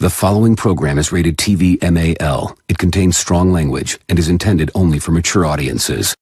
The following program is rated TV MAL. It contains strong language and is intended only for mature audiences.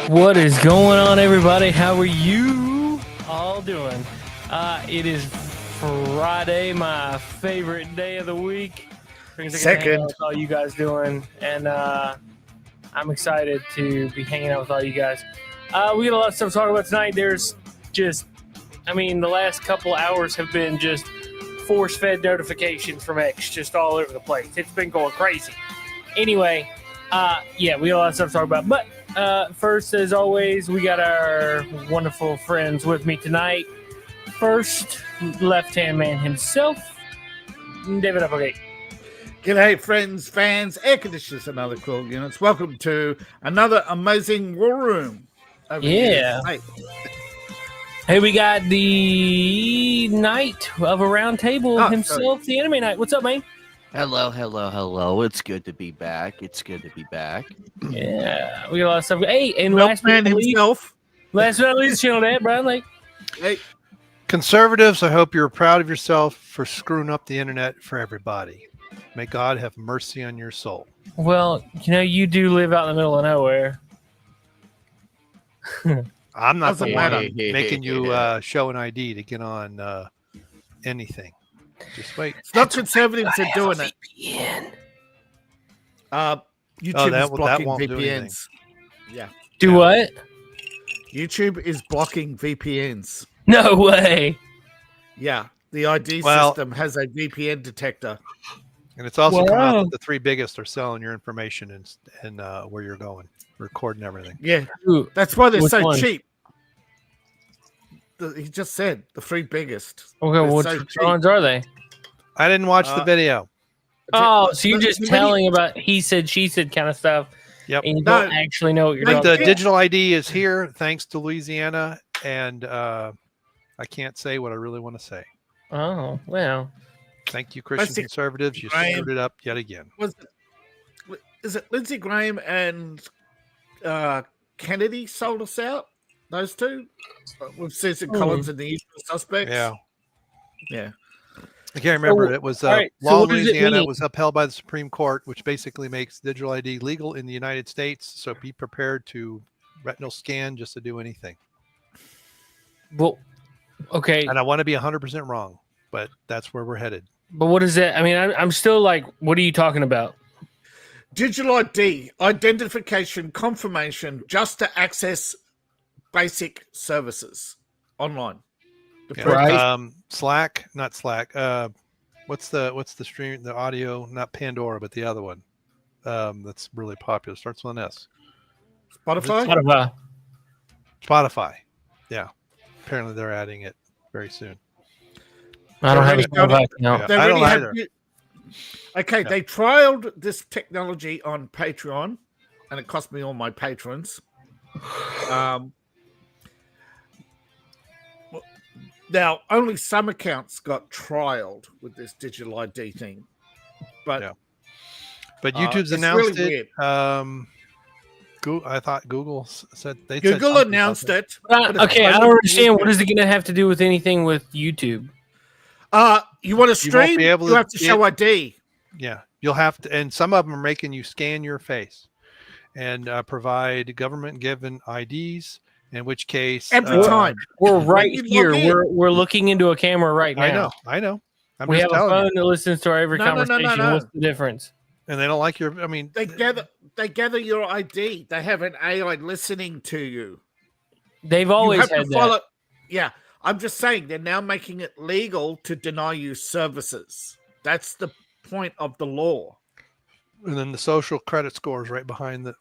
What is going on, everybody? How are you all doing? It is Friday, my favorite day of the week. Second. What's all you guys doing? And I'm excited to be hanging out with all you guys. We got a lot of stuff to talk about tonight. There's just, the last couple hours have been just force-fed notifications from X just all over the place. It's been going crazy. Anyway, we got a lot of stuff to talk about. But first, as always, we got our wonderful friends with me tonight. First, left-hand man himself, David Applegate. G'day, friends, fans, air conditioners, and other cool units. Welcome to another amazing War Room. Hey, we got the Knight of a Round Table himself, the Anime Knight. What's up, man? Hello. It's good to be back. Yeah, we got a lot of stuff. Hey, and last but not least, channel that, Brian Lake. Hey. Conservatives, I hope you're proud of yourself for screwing up the internet for everybody. May God have mercy on your soul. Well, you do live out in the middle of nowhere. I'm not the one making you show an ID to get on anything. Just wait. It's not conservatives are doing it. YouTube is blocking VPNs. Do what? YouTube is blocking VPNs. No way. Yeah, the ID system has a VPN detector. And it's also come out that the three biggest are selling your information and where you're going, recording everything. Yeah, that's why they're so cheap. He just said the three biggest. Okay, which ones are they? I didn't watch the video. Oh, so you're just telling about he said, she said kind of stuff. Yep. And you don't actually know what you're doing. The digital ID is here thanks to Louisiana, and I can't say what I really want to say. Oh, well. Thank you, Christian conservatives. You screwed it up yet again. Is it Lindsey Graham and Kennedy sold us out? Those two? With Susan Collins and the usual suspects? Yeah. I can't remember. It was law in Louisiana. It was upheld by the Supreme Court, which basically makes digital ID legal in the United States. So be prepared to retinal scan just to do anything. Well, okay. And I want to be 100% wrong, but that's where we're headed. But what is that? I'm still like, what are you talking about? Digital ID, identification, confirmation, just to access basic services online. Slack, not Slack. What's the stream? The audio, not Pandora, but the other one. That's really popular. Starts with an S. Spotify. Yeah. Apparently they're adding it very soon. I don't have a Spotify account. I don't either. Okay, they trialed this technology on Patreon, and it cost me all my patrons. Now, only some accounts got trialed with this digital ID thing, but YouTube's announced really it. I thought Google said Google announced it. Okay, I don't understand. What is it going to have to do with anything with YouTube? You want to stream? You have to show ID. Yeah, you'll have to, and some of them are making you scan your face and provide government-given IDs. In which case, every time we're right here, we're looking into a camera right now. I know. We have a phone that listens to our every conversation. No. What's the difference? And they don't like your. I mean, they gather your ID. They have an AI listening to you. They've always had that. Yeah, I'm just saying they're now making it legal to deny you services. That's the point of the law. And then the social credit score is right behind it.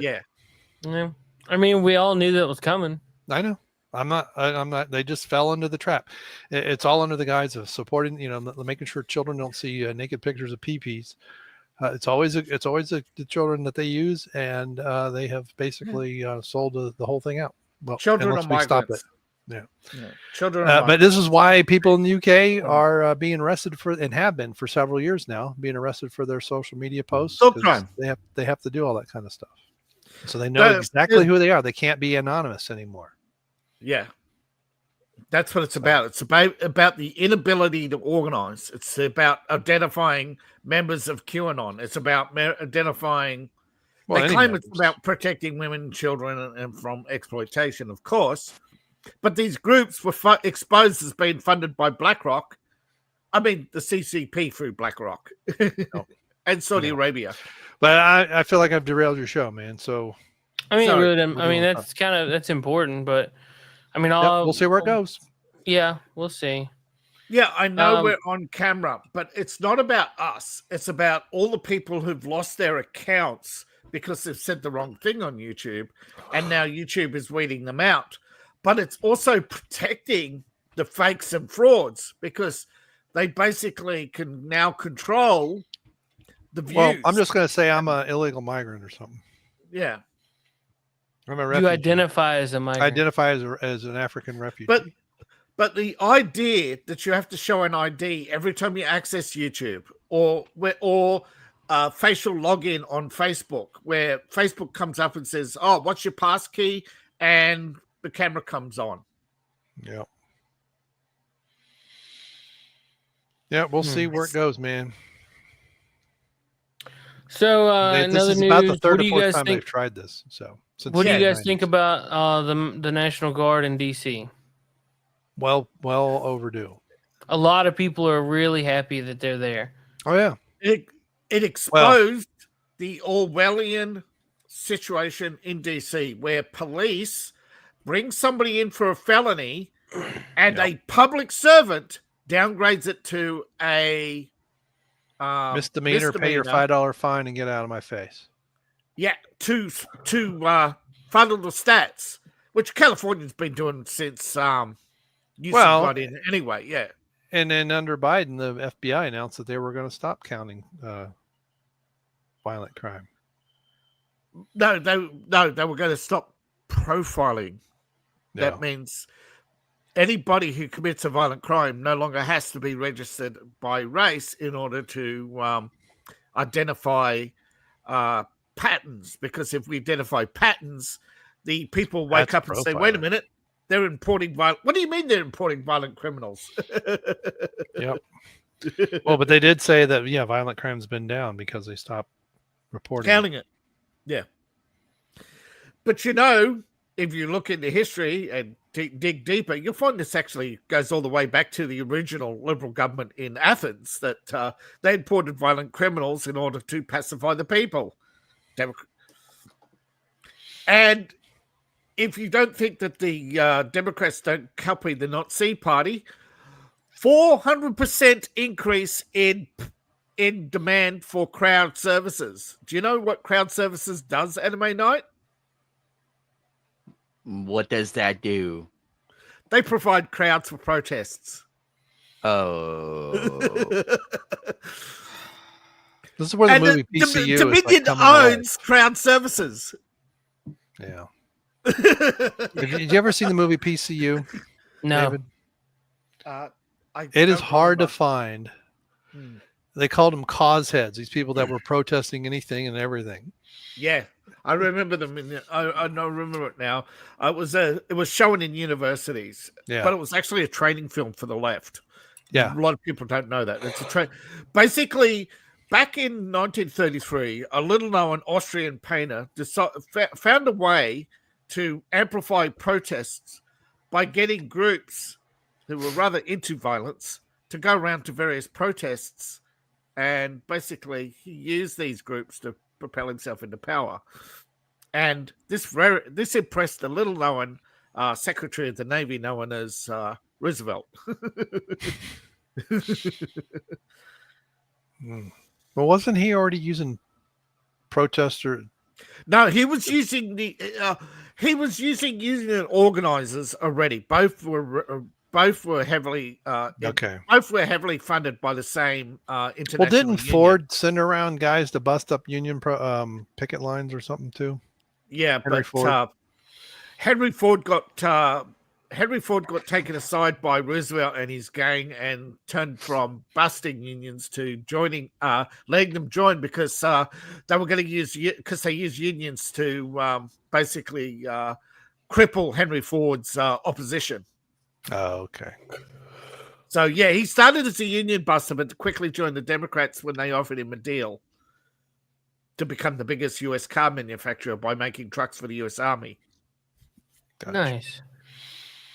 Yeah. I mean, we all knew that was coming. I know. I'm not. They just fell into the trap. It's all under the guise of supporting, making sure children don't see naked pictures of peepees. It's always the children that they use, and they have basically sold the whole thing out. Well, children are migrants. Yeah. Children. But this is why people in the UK are being arrested and have been for several years now, being arrested for their social media posts. They have to do all that kind of stuff. So they know exactly who they are. They can't be anonymous anymore. Yeah. That's what it's about. It's about the inability to organize. It's about identifying members of QAnon. It's about identifying. They claim it's about protecting women and children and from exploitation, of course. But these groups were exposed as being funded by BlackRock. I mean, the CCP through BlackRock and Saudi Arabia. But I feel like I've derailed your show, man. So I mean, that's important, but I mean, we'll see where it goes. Yeah, we'll see. Yeah, I know we're on camera, but it's not about us. It's about all the people who've lost their accounts because they've said the wrong thing on YouTube, and now YouTube is weeding them out. But it's also protecting the fakes and frauds because they basically can now control the views. Well, I'm just going to say I'm an illegal migrant or something. Yeah. I'm a refugee. You identify as a migrant. I identify as an African refugee. But the idea that you have to show an ID every time you access YouTube or facial login on Facebook, where Facebook comes up and says, "Oh, what's your pass key?" and the camera comes on. Yeah. Yeah, we'll see where it goes, man. So another news. About the third or fourth time they've tried this. So what do you guys think about the National Guard in DC? Well overdue. A lot of people are really happy that they're there. Oh yeah. It exposed the Orwellian situation in DC where police bring somebody in for a felony and a public servant downgrades it to a misdemeanor, pay your $5 fine and get out of my face. Yeah, to funnel the stats, which California's been doing since Newsom got in anyway, yeah. And then under Biden, the FBI announced that they were going to stop counting violent crime. No, they were going to stop profiling. Yeah. That means anybody who commits a violent crime no longer has to be registered by race in order to identify patterns. Because if we identify patterns, the people wake up and say, "Wait a minute, they're importing violent." What do you mean they're importing violent criminals? Yep. Well, but they did say that violent crime's been down because they stopped reporting counting it. Yeah. But if you look into history and dig deeper, you'll find this actually goes all the way back to the original liberal government in Athens, that they imported violent criminals in order to pacify the people. And if you don't think that the Democrats don't copy the Nazi Party, 400% increase in demand for crowd services. Do you know what crowd services does, Anime Night? What does that do? They provide crowds for protests. Oh. This is where the movie PCU Dominion owns crowd services. Yeah. Did you ever see the movie PCU? No. David? It is hard to find. They called them cause heads, these people that were protesting anything and everything. Yeah. I remember them. I don't remember it now. It was shown in universities, but it was actually a training film for the left. Yeah. A lot of people don't know that. It's a trend. Basically, back in 1933, a little-known Austrian painter found a way to amplify protests by getting groups who were rather into violence to go around to various protests, and basically he used these groups to propel himself into power. And this impressed the little-known Secretary of the Navy known as Roosevelt. Well, wasn't he already using protester? No, he was using union organizers already. Both were heavily Both were heavily funded by the same international. Well, didn't union. Ford send around guys to bust up union picket lines or something too? Yeah, Henry Ford got taken aside by Roosevelt and his gang and turned from busting unions to letting them join because they were going to use unions to basically cripple Henry Ford's opposition. Oh, okay. So yeah, he started as a union buster, but quickly joined the Democrats when they offered him a deal to become the biggest U.S. car manufacturer by making trucks for the U.S. Army. Gotcha. Nice.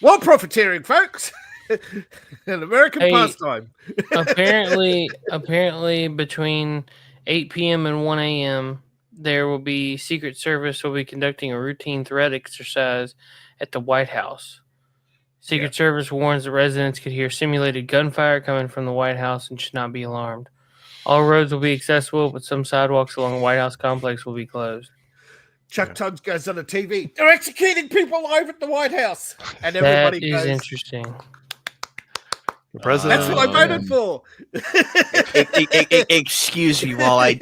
War profiteering, folks. An American pastime. apparently, between 8 p.m. and 1 a.m., there will be Secret Service will be conducting a routine threat exercise at the White House. Secret Service warns the residents could hear simulated gunfire coming from the White House and should not be alarmed. All roads will be accessible, but some sidewalks along the White House complex will be closed. Chuck Todd goes on the TV. They're executing people over at the White House, and everybody goes. That is interesting. The president. That's what I voted for. Excuse me while I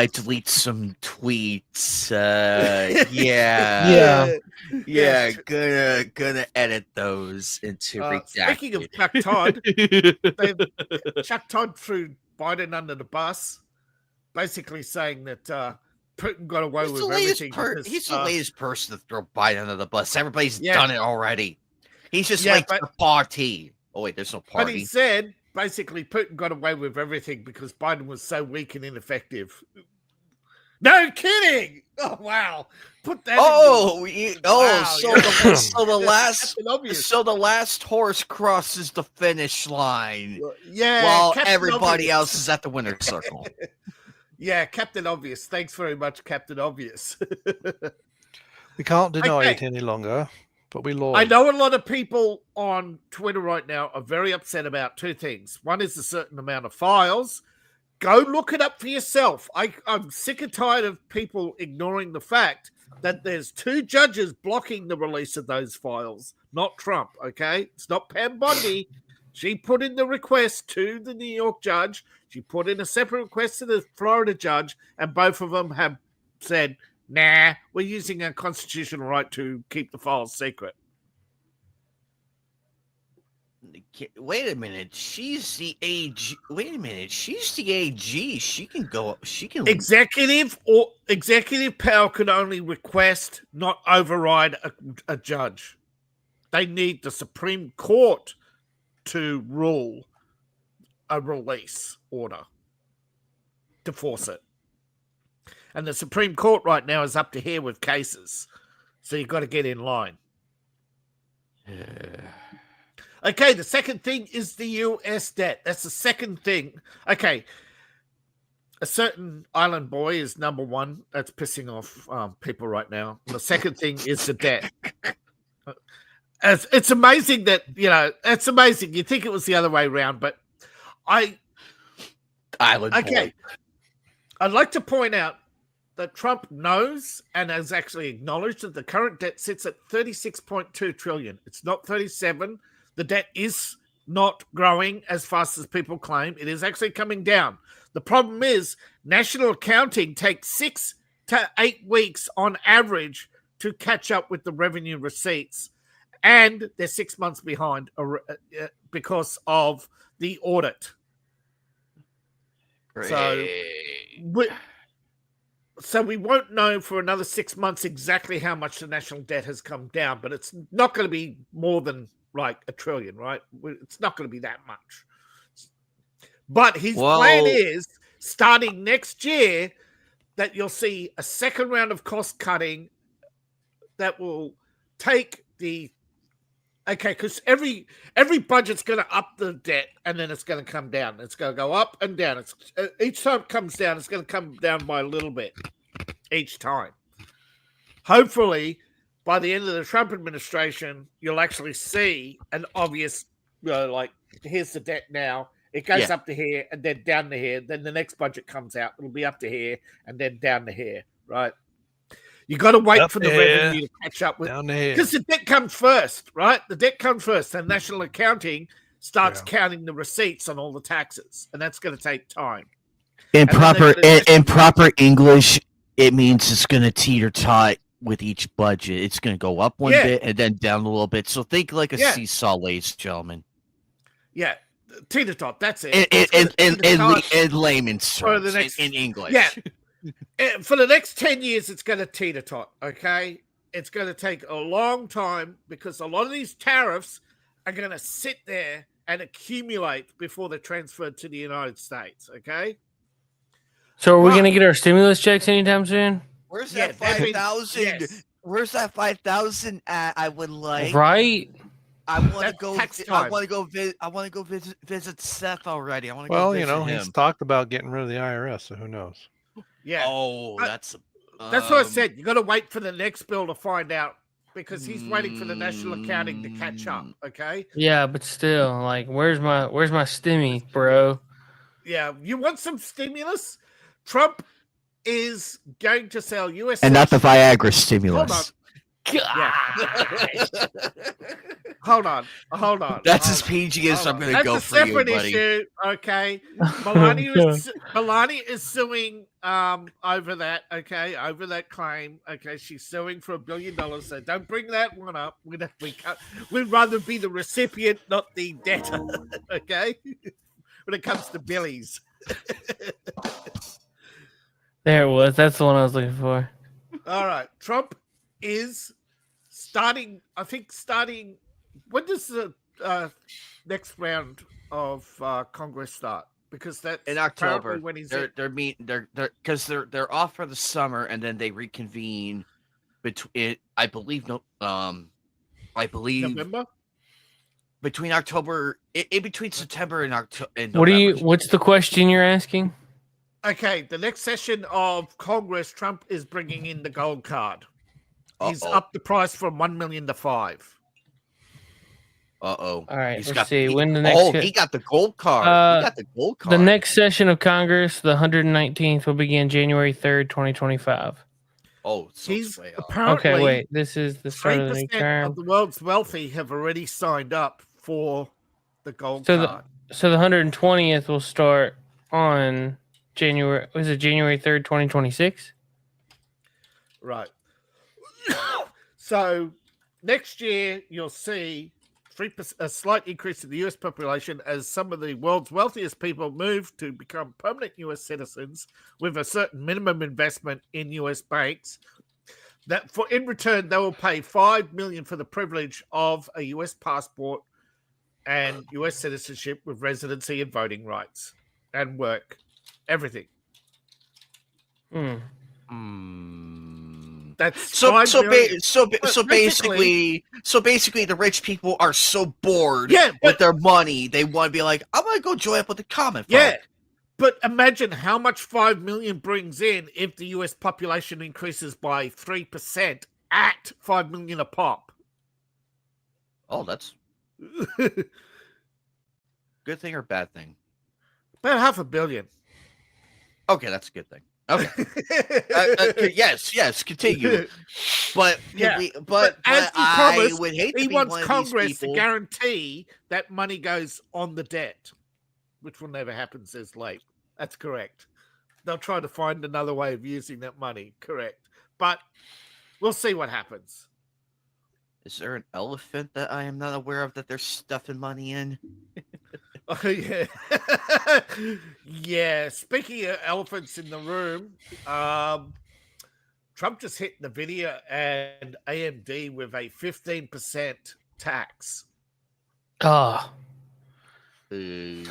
delete some tweets. Gonna edit those into redacted. Speaking of Chuck Todd, Chuck Todd threw Biden under the bus, basically saying that Putin got away with everything. He's the latest person to throw Biden under the bus. Everybody's done it already. He's just late to the party. Oh wait, there's no party. But he said basically Putin got away with everything because Biden was so weak and ineffective. No kidding! Oh wow! Put that. So the last horse crosses the finish line. Yeah, while Captain everybody else is at the winner's circle. Yeah, Captain Obvious. Thanks very much, Captain Obvious. We can't deny it any longer. But we lost. I know a lot of people on Twitter right now are very upset about two things. One is a certain amount of files. Go look it up for yourself. I'm sick and tired of people ignoring the fact that there's two judges blocking the release of those files, not Trump, okay? It's not Pam Bondi. She put in the request to the New York judge. She put in a separate request to the Florida judge, and both of them have said, nah, we're using our constitutional right to keep the files secret. Wait a minute. She's the AG. Wait a minute. She's the AG. She can go. She can. Executive power can only request, not override a judge. They need the Supreme Court to rule a release order to force it. And the Supreme Court right now is up to here with cases. So you've got to get in line. Okay, the second thing is the US debt. That's the second thing. Okay. A certain island boy is number one. That's pissing off people right now. The second thing is the debt. It's amazing that, it's amazing. You think it was the other way around, but Island boy. I'd like to point out that Trump knows and has actually acknowledged that the current debt sits at 36.2 trillion. It's not 37. The debt is not growing as fast as people claim. It is actually coming down. The problem is national accounting takes 6 to 8 weeks on average to catch up with the revenue receipts. And they're 6 months behind because of the audit. Great. So we won't know for another 6 months exactly how much the national debt has come down, but it's not going to be more than like $1 trillion, right? It's not going to be that much. But his plan is starting next year that you'll see a second round of cost cutting that will take the because every budget's going to up the debt and then it's going to come down. It's going to go up and down. It's each time it comes down, it's going to come down by a little bit each time. Hopefully, by the end of the Trump administration, you'll actually see an obvious, like, here's the debt now. It goes up to here and then down to here. Then the next budget comes out. It'll be up to here and then down to here, right? You got to wait up for the revenue to catch up with. Because the debt comes first, right? The debt comes first. And national accounting starts counting the receipts on all the taxes. And that's going to take time. In proper English, it means it's going to teeter-tot with each budget. It's going to go up one bit and then down a little bit. So think like a seesaw, ladies and gentlemen. Yeah. Teeter-tot, that's it. In layman's terms, in English. Yeah. For the next 10 years, it's going to teeter-tot, okay? It's going to take a long time because a lot of these tariffs are going to sit there and accumulate before they're transferred to the United States, okay? So are we going to get our stimulus checks anytime soon? Where's that 5,000? Yes. Where's that 5,000 at? I would like. Right. I want to go. I want to go visit Seth already. I want to. Well, you know, he's talked about getting rid of the IRS, so who knows? Yeah. Oh, that's what I said. You got to wait for the next bill to find out because he's waiting for the national accounting to catch up. Okay. Yeah, but still, like, where's my stimmy, bro? Yeah, you want some stimulus? Trump is going to sell U.S. and not the Viagra stimulus. Yeah. Hold on. That's as PG as I'm going to go for you, buddy. That's a separate issue. Okay. Melania is suing over that. Okay, over that claim. Okay, she's suing for $1 billion. So don't bring that one up. We'd rather be the recipient, not the debtor. Okay. When it comes to Billy's. There it was. That's the one I was looking for. All right. Trump is starting. When does the next round of Congress start? Because that's in October. When he's they're off for the summer and then they reconvene between. I believe November. Between October, in between September and October. What's the question you're asking? Okay, the next session of Congress, Trump is bringing in the gold card. He's upped the price from $1 million to $5 million. All right, let's see. When the next he got the gold card. The next session of Congress, the 119th, will begin January 3rd, 2025. Oh, so he's apparently okay. Wait, this is the start of the new term. Of the world's wealthy have already signed up for the gold card. So the 120th will start on January 3rd, 2026? Right. So next year you'll see a slight increase in the U.S. population as some of the world's wealthiest people move to become permanent U.S. citizens with a certain minimum investment in U.S. banks. In return, they will pay $5 million for the privilege of a U.S. passport and U.S. citizenship with residency and voting rights and work. Everything. That's so basically the rich people are so bored with their money they want to be like, I want to go join up with the common folk. Yeah, but imagine how much $5 million brings in if the U.S. population increases by 3% at $5 million a pop. Oh, that's good thing or bad thing? About $500 million. Okay, that's a good thing. Okay. Yes, continue. But I would hate to he be wants one Congress of these people. to guarantee that money goes on the debt, which will never happen, says Late. That's correct. They'll try to find another way of using that money. Correct. But we'll see what happens. Is there an elephant that I am not aware of that they're stuffing money in? Oh, yeah. Yeah. Speaking of elephants in the room, Trump just hit NVIDIA and AMD with a 15% tax Oh, Uh,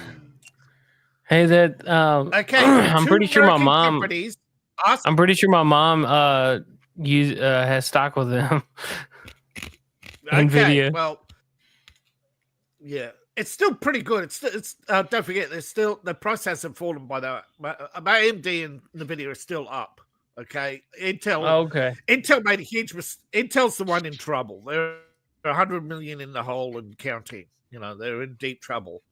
hey, that Okay, I'm pretty sure my mom. companies I'm pretty sure my mom has stock with them. Okay, Nvidia. well, yeah, it's still pretty good. It's don't forget, there's still the price hasn't fallen by the AMD and Nvidia are still up. Okay, Oh, okay. Intel made a huge Intel's the one in trouble. They're 100 million in the hole and counting. You know, they're in deep trouble.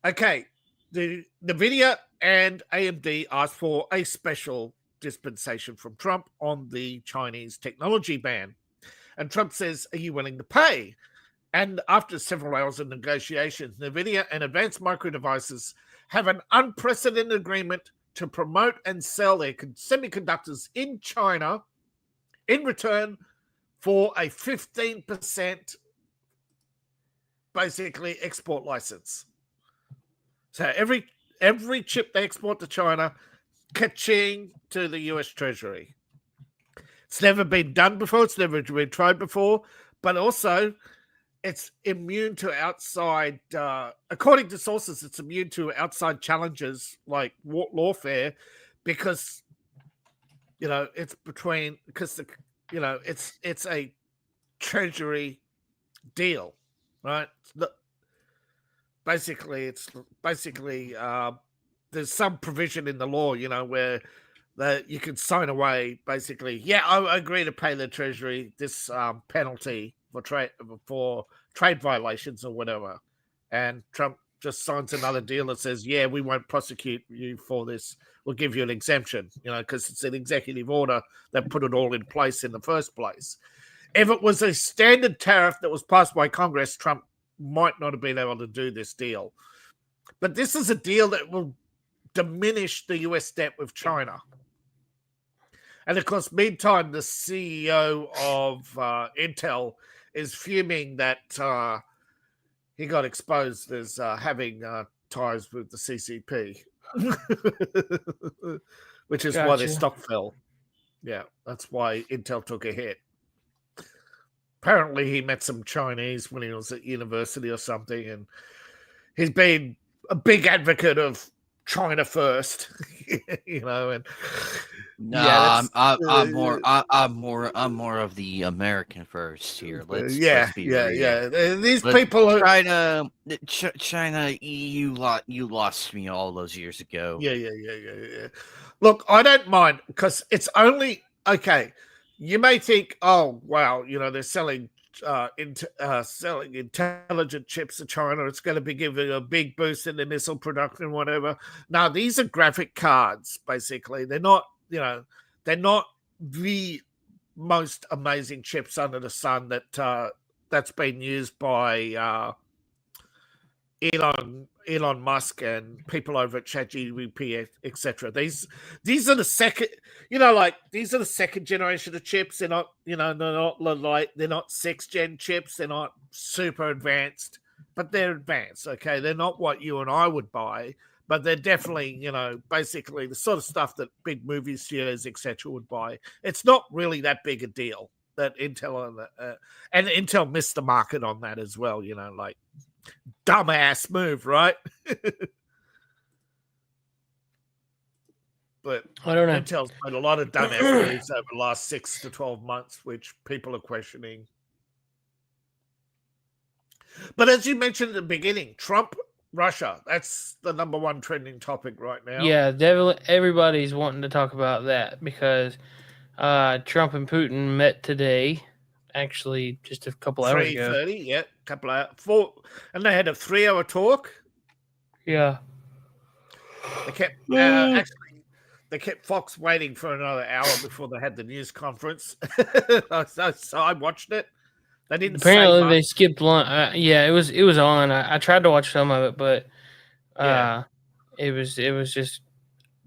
Okay, the Nvidia and AMD asked for a special dispensation from Trump on the Chinese technology ban. And Trump says, "Are you willing to pay?" And after several hours of negotiations, NVIDIA and Advanced Micro Devices have an unprecedented agreement to promote and sell their semiconductors in China in return for a 15% basically export license. So every chip they export to China, ka-ching to the US Treasury. It's never been done before. It's never been tried before. But also, it's immune to outside, according to sources, it's immune to outside challenges like lawfare because, it's it's a treasury deal, right? It's basically there's some provision in the law, where that you can sign away basically. Yeah, I agree to pay the treasury this penalty for trade violations or whatever, and Trump just signs another deal that says, yeah, we won't prosecute you for this. We'll give you an exemption, because it's an executive order that put it all in place in the first place. If it was a standard tariff that was passed by Congress, Trump might not have been able to do this deal. But this is a deal that will diminish the US debt with China. And of course, meantime, the CEO of Intel is fuming that he got exposed as having ties with the CCP, which is why their stock fell. Yeah, that's why Intel took a hit. Apparently, he met some Chinese when he was at university or something, and he's been a big advocate of China first, and I'm more of the American first here. Let's be real. These people are China. You lost me all those years ago. Yeah. Look, I don't mind because it's only okay. You may think, oh wow, they're selling selling intelligent chips to China. It's going to be giving a big boost in the missile production, whatever. Now, these are graphic cards, basically. They're not, they're not the most amazing chips under the sun that's been used by Elon Musk and people over at ChatGPT, etc. These are the second, these are the second generation of chips. They're not, they're not 6th gen chips. They're not super advanced, but they're advanced. Okay, they're not what you and I would buy, but they're definitely, basically the sort of stuff that big movie studios, etc. would buy. It's not really that big a deal that Intel and Intel missed the market on that as well. Dumbass move, right? But I don't know. Intel's made a lot of dumbass moves over the last 6 to 12 months, which people are questioning. But as you mentioned at the beginning, Trump, Russia, that's the number one trending topic right now. Yeah, definitely. Everybody's wanting to talk about that because Trump and Putin met today. Actually, just a couple hours ago. 3:30, yeah, couple of 4, and they had a 3-hour talk. Yeah, they kept they kept Fox waiting for another hour before they had the news conference. so I watched it. They didn't. Apparently, they skipped lunch. Yeah, it was on. I tried to watch some of it, but it was just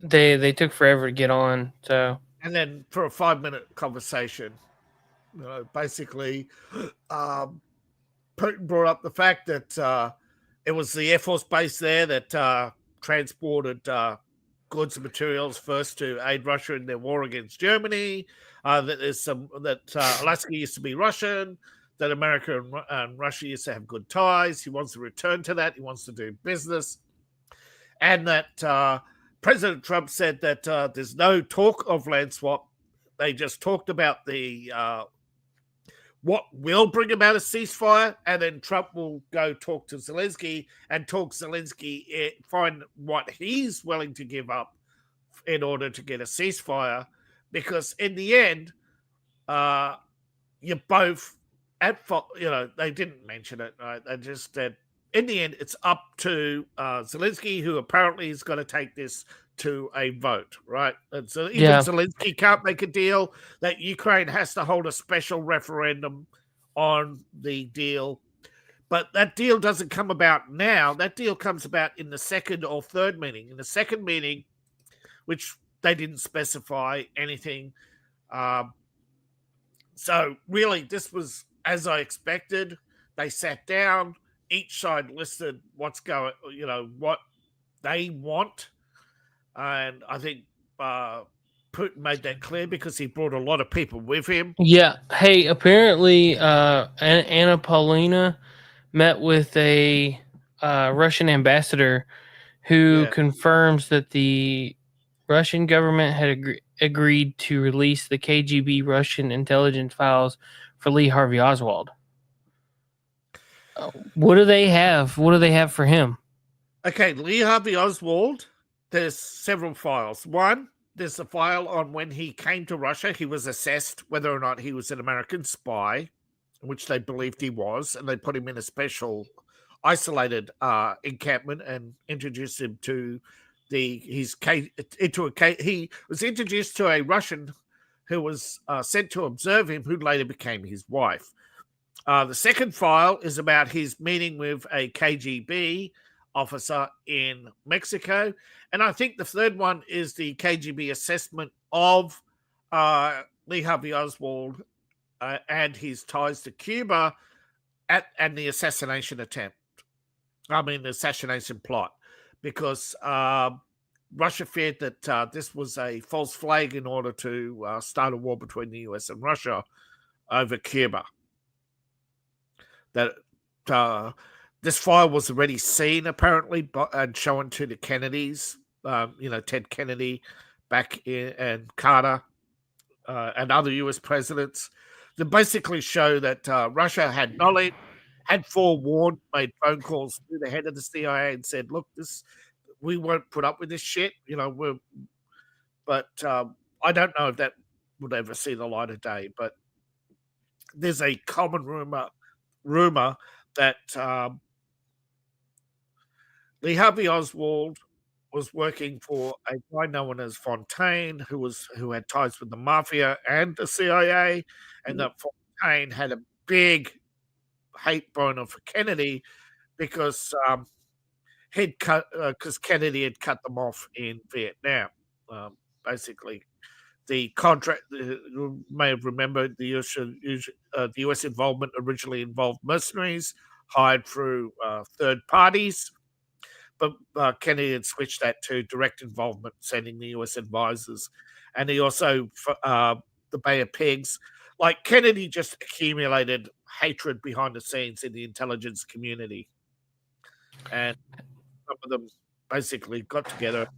they took forever to get on. So and then for a 5-minute conversation. Basically, Putin brought up the fact that it was the Air Force base there that transported goods and materials first to aid Russia in their war against Germany. That Alaska used to be Russian. that America and Russia used to have good ties. He wants to return to that. He wants to do business. And that President Trump said that there's no talk of land swap. They just talked about the what will bring about a ceasefire, and then Trump will go talk to Zelensky and find what he's willing to give up in order to get a ceasefire. Because in the end, you're both at fault. They didn't mention it, right? They just said, in the end, it's up to Zelensky, who apparently is going to take this to a vote, right? And so even Zelensky can't make a deal, that Ukraine has to hold a special referendum on the deal. But that deal doesn't come about now. That deal comes about in the second or third meeting. In the second meeting, which they didn't specify anything. So really, this was as I expected. They sat down. Each side listed what they want. And I think Putin made that clear because he brought a lot of people with him. Yeah. Hey, apparently Anna Paulina met with a Russian ambassador who confirms that the Russian government had agreed to release the KGB Russian intelligence files for Lee Harvey Oswald. What do they have? What do they have for him? Okay, Lee Harvey Oswald, there's several files. One, there's a file on when he came to Russia. He was assessed whether or not he was an American spy, which they believed he was, and they put him in a special isolated encampment and introduced him to he was introduced to a Russian who was sent to observe him, who later became his wife. The second file is about his meeting with a KGB officer in Mexico. And I think the third one is the KGB assessment of Lee Harvey Oswald and his ties to Cuba and the assassination plot. Because Russia feared that this was a false flag in order to start a war between the US and Russia over Cuba. That this file was already seen, apparently, and shown to the Kennedys, Ted Kennedy and Carter and other US presidents, that basically show that Russia had knowledge, had forewarned, made phone calls to the head of the CIA and said, look, we won't put up with this shit, but I don't know if that would ever see the light of day. But there's a common rumor that Lee Harvey Oswald was working for a guy known as Fontaine, who had ties with the mafia and the CIA, and that Fontaine had a big hate boner for Kennedy because Kennedy had cut them off in Vietnam. Basically, the contract, you may have remembered, the US involvement originally involved mercenaries hired through third parties, but Kennedy had switched that to direct involvement, sending the US advisors. And he also, the Bay of Pigs, like Kennedy just accumulated hatred behind the scenes in the intelligence community. And some of them basically got together.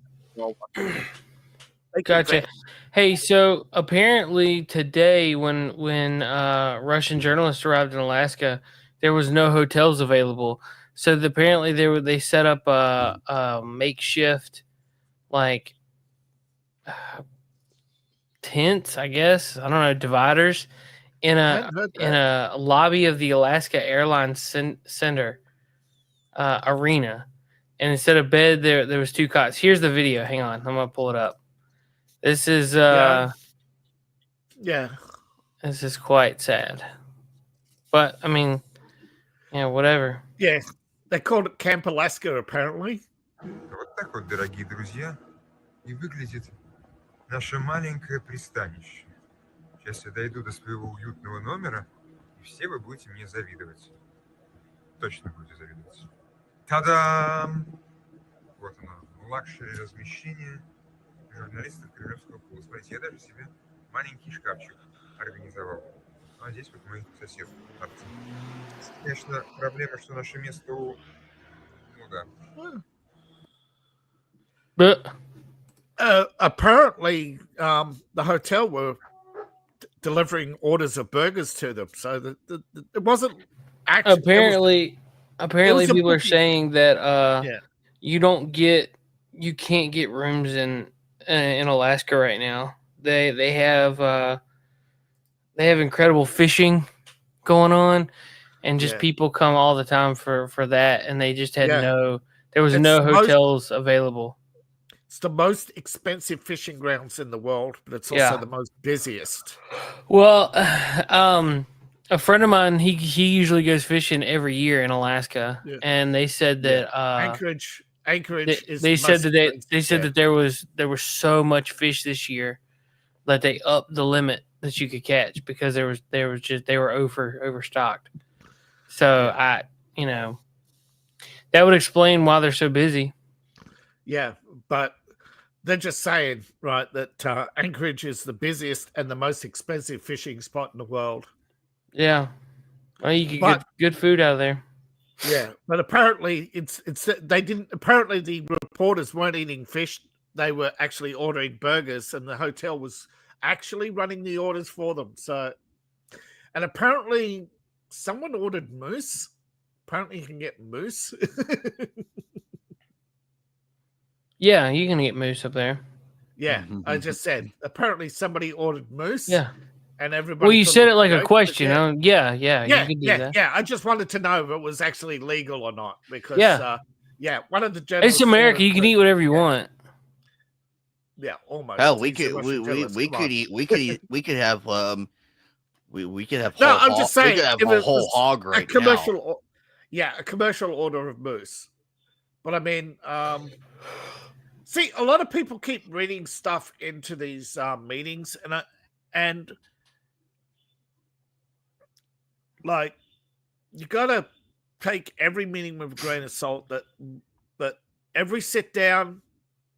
Gotcha. Hey, so apparently today, when Russian journalists arrived in Alaska, there was no hotels available. So apparently they set up a makeshift tents, I guess. I don't know, dividers in a lobby of the Alaska Airlines Center arena. And instead of bed, there was 2 cots. Here's the video. Hang on, I'm gonna pull it up. This is This is quite sad. But I mean, whatever. Yeah, they called it Camp Alaska apparently. Вот так вот, дорогие друзья, и выглядит наше маленькое пристанище. Сейчас я дойду до своего уютного номера, и все вы будете мне завидовать. Точно будете завидовать. Та-дам! Вот оно, лакшери размещение журналистов Кремлевского пола. Смотрите, я даже себе маленький шкафчик организовал. А здесь вот мой сосед, Арти. Конечно, проблема, что наше место у... Ну да. But Apparently, the hotel were delivering orders of burgers to them, so it wasn't actually. Apparently, a people are booking. saying that Yeah. you can't get rooms in Alaska right now. They have incredible fishing going on, and just people come all the time for that, and they just had there was no hotels available. It's the most expensive fishing grounds in the world, but it's also the most busiest. Well, a friend of mine, he usually goes fishing every year in Alaska, and they said that Anchorage is. They said that there was so much fish this year that they upped the limit that you could catch because they were overstocked. So that would explain why they're so busy. Yeah, but they're just saying, right, that Anchorage is the busiest and the most expensive fishing spot in the world. Yeah, well, you could get good food out of there. Yeah, but apparently apparently the reporters weren't eating fish. They were actually ordering burgers, and the hotel was actually running the orders for them. So, and apparently someone ordered moose. Apparently you can get moose. Yeah, you can get moose up there. Yeah, I just said. Apparently somebody ordered moose. Yeah. And everybody. Well, you said it like a question. Yeah. You can do that. Yeah. I just wanted to know if it was actually legal or not because one of the journalists. It's America. You can eat whatever you want. Yeah, almost. Hell, we could have No, I'm just saying. We could have a whole hog right now. Yeah, a commercial order of moose. But I mean, see, a lot of people keep reading stuff into these meetings, and like you gotta take every meeting with a grain of salt. That every sit down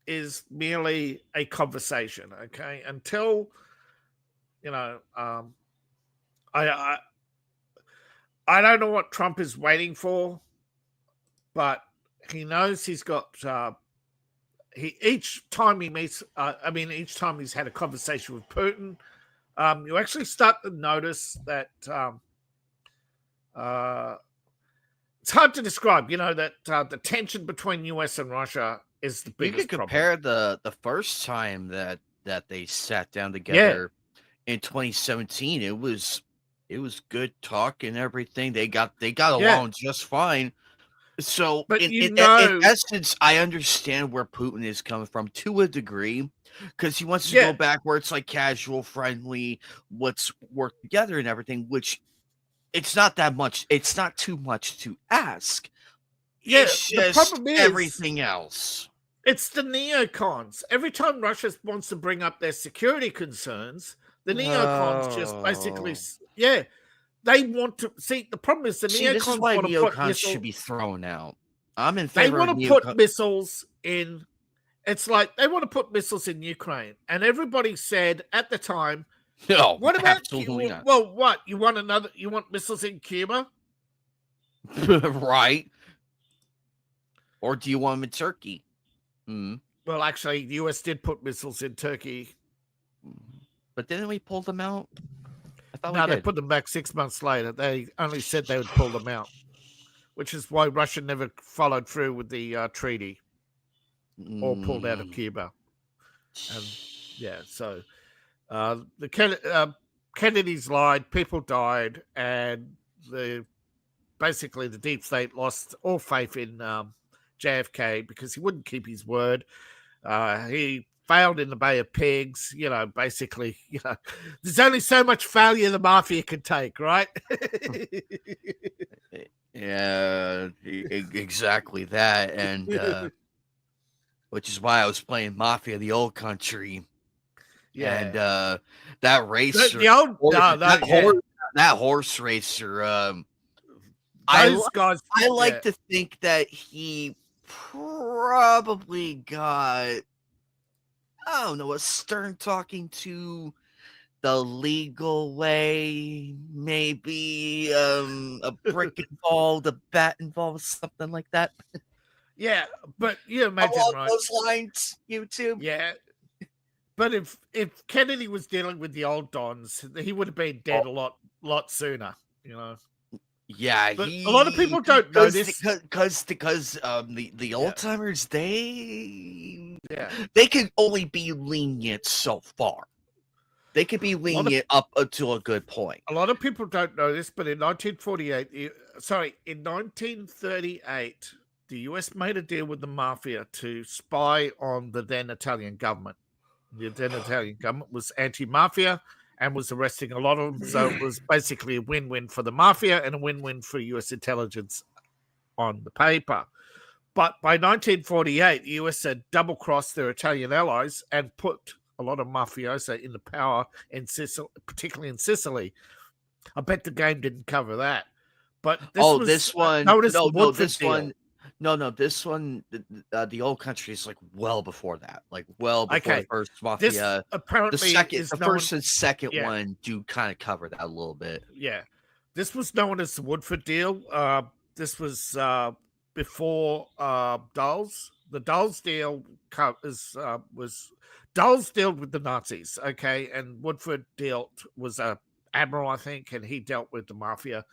is merely a conversation. Okay, until I don't know what Trump is waiting for, but he knows he's got. Each time he meets, each time he's had a conversation with Putin, you actually start to notice that it's hard to describe. That the tension between US and Russia is the biggest. You could compare the first time that they sat down together in 2017. It was good talk and everything. They got along just fine. So, but in essence, I understand where Putin is coming from to a degree because he wants to go back where it's like casual, friendly, let's work together and everything, which it's not that much. It's not too much to ask. Yeah, it's the problem is everything else. It's the neocons. Every time Russia wants to bring up their security concerns, the neocons just basically, they want to see. The problem is this is why neocons should be thrown out. I'm in favor. They want to put missiles in. It's like they want to put missiles in Ukraine, and everybody said at the time, "No, what about absolutely not." Well, what you want You want missiles in Cuba, right? Or do you want them in Turkey? Well, actually, the US did put missiles in Turkey, but didn't we pull them out? No, they put them back 6 months later. They only said they would pull them out, which is why Russia never followed through with the treaty or pulled out of Cuba. And so the Kennedys lied, people died, and basically the deep state lost all faith in JFK because he wouldn't keep his word. He failed in the Bay of Pigs, basically, there's only so much failure the mafia can take, right? Yeah, exactly that. And which is why I was playing Mafia, the old country. Yeah. And that racer, that horse racer, I like to think that he probably got, I don't know, a stern talking to the legal way, maybe a brick involved, a bat involved, something like that. Yeah, but you imagine, along right? those lines, YouTube. Yeah, but if Kennedy was dealing with the old dons, he would have been dead a lot sooner. You know. Yeah, but a lot of people don't know this because the old timers they can only be lenient so far. They could be lenient up until a good point. A lot of people don't know this, but in 1938, the US made a deal with the mafia to spy on the then Italian government. The then Italian government was anti-mafia and was arresting a lot of them. So it was basically a win-win for the mafia and a win-win for US intelligence on the paper. But by 1948, the US had double-crossed their Italian allies and put a lot of mafioso in the power in Sicily, particularly in Sicily. I bet the game didn't cover that. But this one, the old country is like well before that, like well before the first mafia. This apparently the first and second one do kind of cover that a little bit. Yeah, this was known as the Woodford deal. This was before Dulles. The Dulles deal was Dulles dealt with the Nazis, okay, and Woodford was a admiral, I think, and he dealt with the mafia.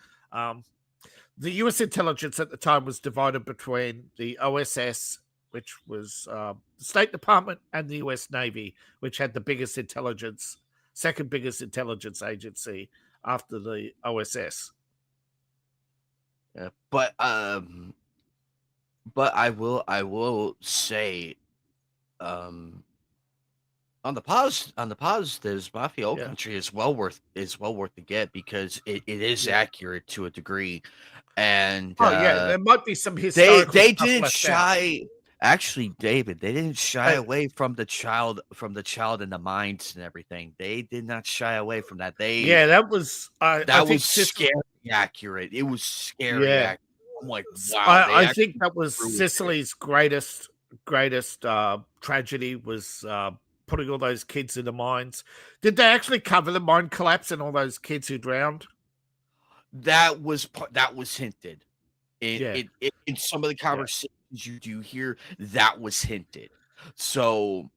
The U.S. intelligence at the time was divided between the OSS, which was the State Department, and the U.S. Navy, which had the biggest intelligence, second biggest intelligence agency after the OSS. Yeah, but I will say, on the positives, Mafia Old Country is well worth the get because it is accurate to a degree, and there might be some historical. They didn't shy. Actually, David, they didn't shy away from the child in the mines and everything. They did not shy away from that. That was scary accurate. It was scary. Yeah. I'm like, wow. I think that was Sicily's greatest tragedy was putting all those kids in the mines. Did they actually cover the mine collapse and all those kids who drowned? That was hinted in some of the conversations you do hear. That was hinted. So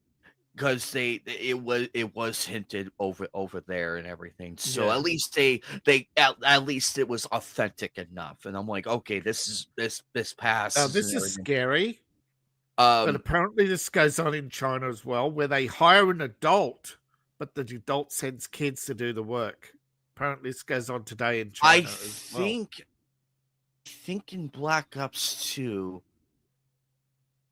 because it was hinted over there and everything. So at least at least it was authentic enough. And I'm like, okay, this passes. Now this is scary. But apparently this goes on in China as well, where they hire an adult, but the adult sends kids to do the work. Apparently this goes on today in China. I think in Black Ops 2,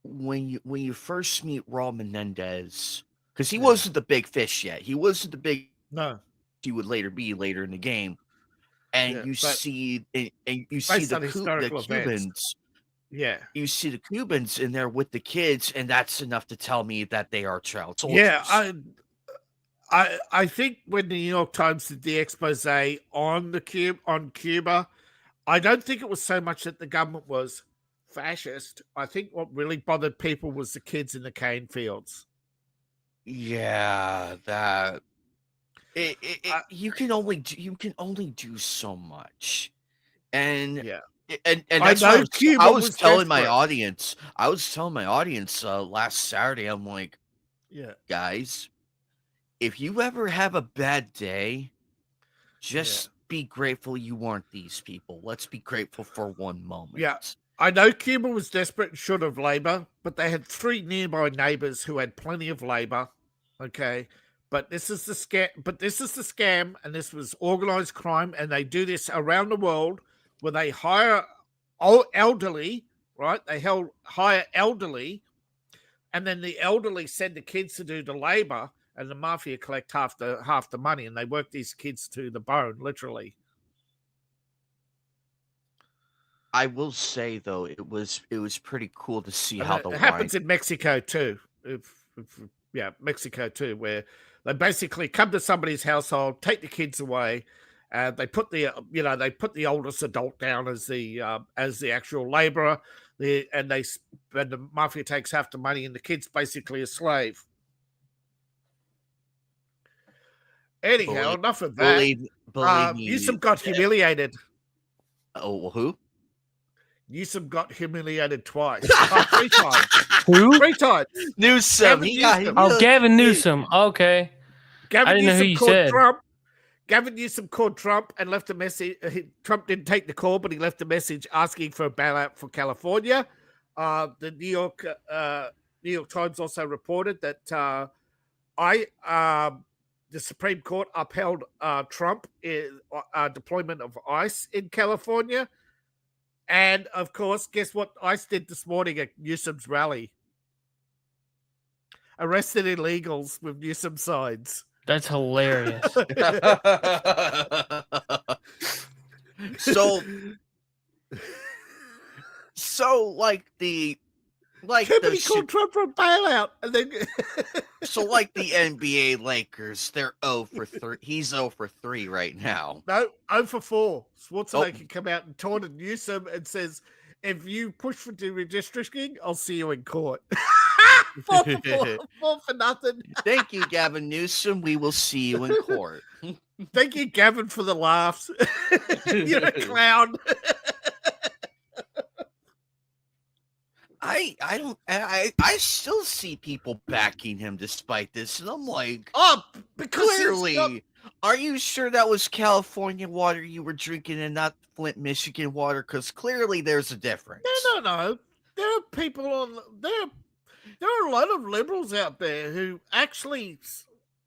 when you first meet Raul Menendez, because he wasn't the big fish yet. He wasn't the big he would later be later in the game. And you see the Cubans. Yeah. You see the Cubans in there with the kids, and that's enough to tell me that they are child soldiers. Yeah, I think when the New York Times did the expose on Cuba, I don't think it was so much that the government was fascist. I think what really bothered people was the kids in the cane fields. Yeah, that you can only do so much, and and that's what I was telling my audience. I was telling my audience last Saturday. I'm like, guys, if you ever have a bad day, just be grateful you weren't these people. Let's be grateful for one moment. Yeah. I know Cuba was desperate and short of labor, but they had 3 nearby neighbors who had plenty of labor. Okay. But this is the scam, and this was organized crime, and they do this around the world where they hire elderly, right? They hire elderly, and then the elderly send the kids to do the labor, and the mafia collect half the money, and they work these kids to the bone, literally. I will say though, it was pretty cool to see how it happens in Mexico too. Mexico too, where they basically come to somebody's household, take the kids away, and they put the oldest adult down as the actual laborer, and the mafia takes half the money, and the kid's basically a slave. Anyhow, enough of that. Believe me. Newsom got humiliated. Oh, who? Newsom got humiliated twice. 3 times. Who? 3 times. Newsom. Gavin Newsom. Okay. Gavin I didn't know who Newsom you called said. Trump. Gavin Newsom called Trump and left a message. Trump didn't take the call, but he left a message asking for a bailout for California. The New York Times also reported that the Supreme Court upheld Trump deployment of ICE in California. And, of course, guess what ICE did this morning at Newsom's rally? Arrested illegals with Newsom signs. That's hilarious. So He called Trump for a bailout, and then so like the NBA Lakers, they're 0 for 3. He's 0 for 3 right now. No, 0 for 4. Schwarzenegger come out and taunted Newsom and says, "If you push for redistricting, I'll see you in court." 4 for nothing. Thank you, Gavin Newsom. We will see you in court. Thank you, Gavin, for the laughs. You're a clown. I still see people backing him despite this, and I'm like, because clearly, are you sure that was California water you were drinking and not Flint, Michigan water? Because clearly there's a difference. No. There are people there are a lot of liberals out there who actually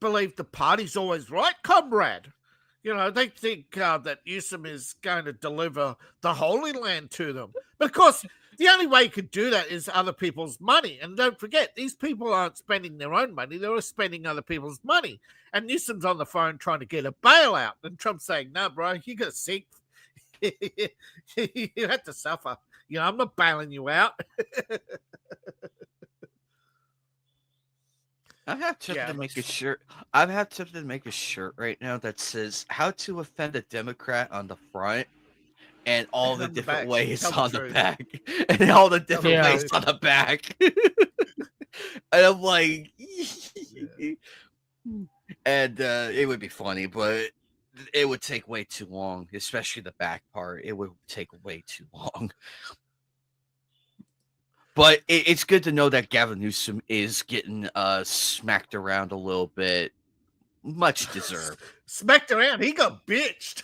believe the party's always right, comrade. You know, they think that Newsom is going to deliver the Holy Land to them. But of course, the only way you could do that is other people's money. And don't forget, these people aren't spending their own money. They're spending other people's money. And Newsom's on the phone trying to get a bailout. And Trump's saying, no, bro, you got to sink. You have to suffer. You know, I'm not bailing you out. I have tempted to make a shirt. I have tempted to make a shirt right now that says "How to Offend a Democrat" on the front, and all the different ways on the back, and all the different ways on the back. And I'm like, and it would be funny, but it would take way too long, especially the back part. It would take way too long. But it's good to know that Gavin Newsom is getting smacked around a little bit. Much deserved. Smacked around? He got bitched.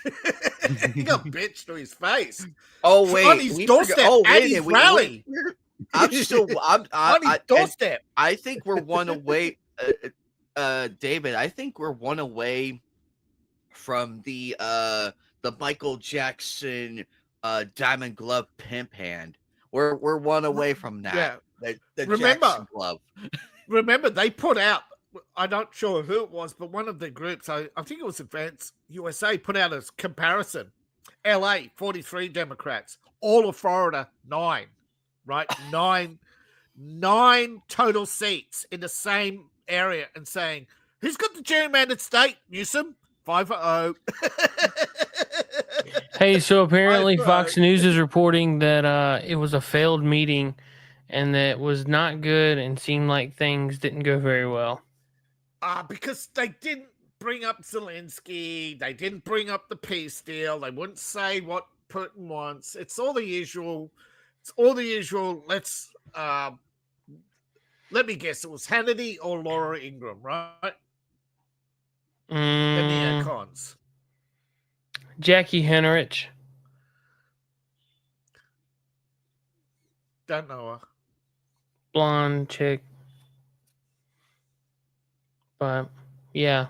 He got bitched to his face. Oh, wait. On his doorstep at his rally. I'm still... on his doorstep. I think we're one away... David, I think we're one away from the Michael Jackson Diamond Glove pimp hand. We're one away from that. Yeah. The Jackson glove. Remember, they put out, I'm not sure who it was, but one of the groups, I think it was Advance USA, put out a comparison. LA, 43 Democrats. All of Florida, 9. Right? 9 total seats in the same area, and saying, who's got the gerrymandered state? Newsom? 5-0. Hey, so apparently Fox News is reporting that it was a failed meeting and that it was not good and seemed like things didn't go very well. Because they didn't bring up Zelensky. They didn't bring up the peace deal. They wouldn't say what Putin wants. It's all the usual. Let's let me guess. It was Hannity or Laura Ingraham, right? The neocons. Jackie Henrich. Don't know her. Blonde chick. But, yeah.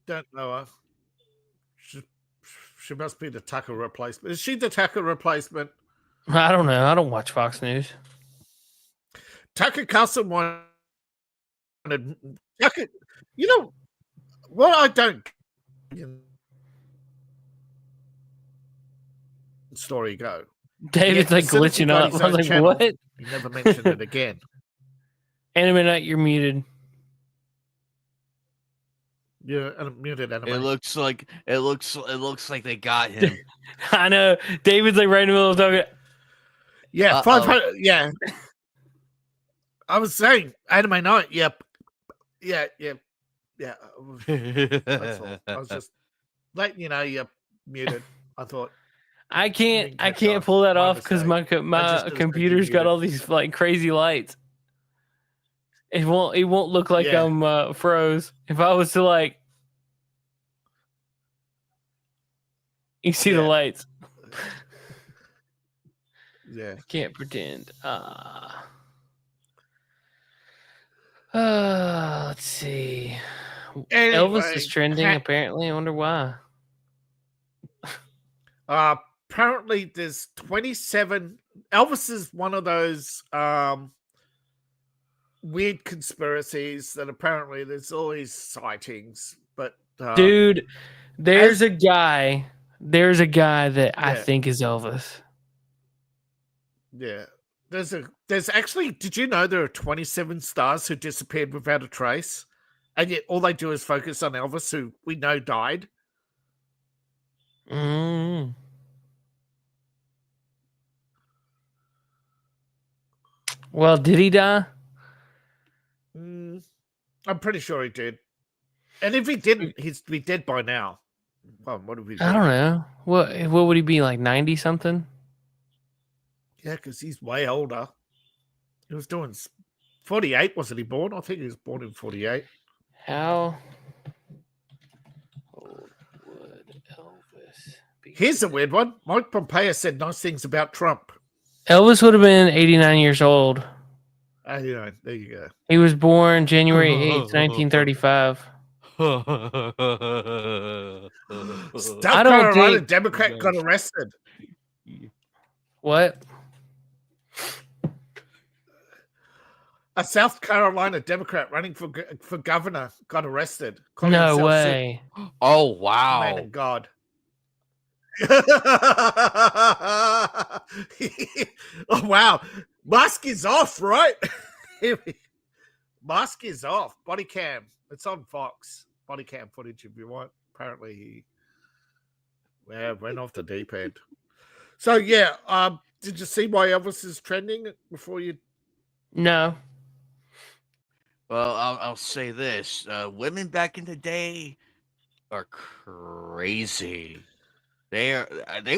Don't know her. She must be the Tucker replacement. Is she the Tucker replacement? I don't know. I don't watch Fox News. Tucker Carlson wanted... Tucker, you know, what I don't... story go. David's like glitching up. I was like, channel. What? You never mentioned it again. Anime Night, you're muted. Yeah, muted anime. It looks like they got him. I know. David's like right in the middle of talking. Yeah, 500. Yeah. I was saying Anime Night. Yep. Yeah. Yeah, that's all. I was just letting you know you're muted. I thought I you can't didn't catch on. pull that My off because mistake. my I just did a computer's got muted. all these like crazy lights. It won't look like Yeah. I'm froze. If I was to like, you see the Yeah. lights. Yeah. I can't pretend. Let's see. Anyway, Elvis is trending apparently. I wonder why. Apparently there's 27. Elvis is one of those weird conspiracies that apparently there's always sightings, but dude, there's a guy that I Yeah. think is Elvis. Yeah. There's actually, did you know there are 27 stars who disappeared without a trace? And yet all they do is focus on Elvis, who we know died. Mm. Well, did he die? I'm pretty sure he did. And if he didn't, he'd be dead by now. Well, what have we I don't know. What would he be, like 90 something? Yeah, because he's way older. He was doing 48, wasn't he born? I think he was born in 48. How old would Elvis be? Here's a weird one. Mike Pompeo said nice things about Trump. Elvis would have been 89 years old. There you go. He was born January 8th, 1935. South Carolina Democrat got arrested. What? A South Carolina Democrat running for governor got arrested. No way. Oh, wow. Man of God. Oh, wow. Mask is off, right? Mask is off. Body cam. It's on Fox. Body cam footage if you want. Apparently he went off the deep end. So yeah, did you see why Elvis is trending before you? No. Well, I'll say this: women back in the day are crazy. They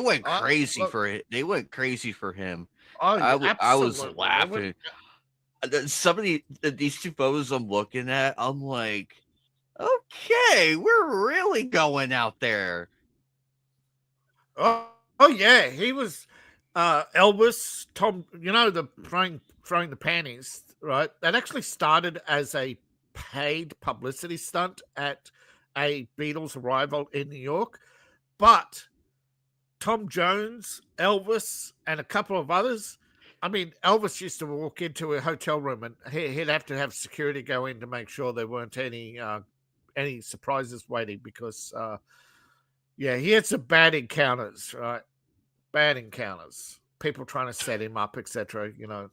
went crazy for it. They went crazy for him. Oh, I was laughing. Some of these two photos I'm looking at, I'm like, okay, we're really going out there. Oh yeah, he was Elvis, Tom. You know, the throwing the panties, right? That actually started as a paid publicity stunt at a Beatles arrival in New York, but Tom Jones, Elvis, and a couple of others. I mean, Elvis used to walk into a hotel room and he'd have to have security go in to make sure there weren't any surprises waiting because, he had some bad encounters, right? Bad encounters. People trying to set him up, etc. You know,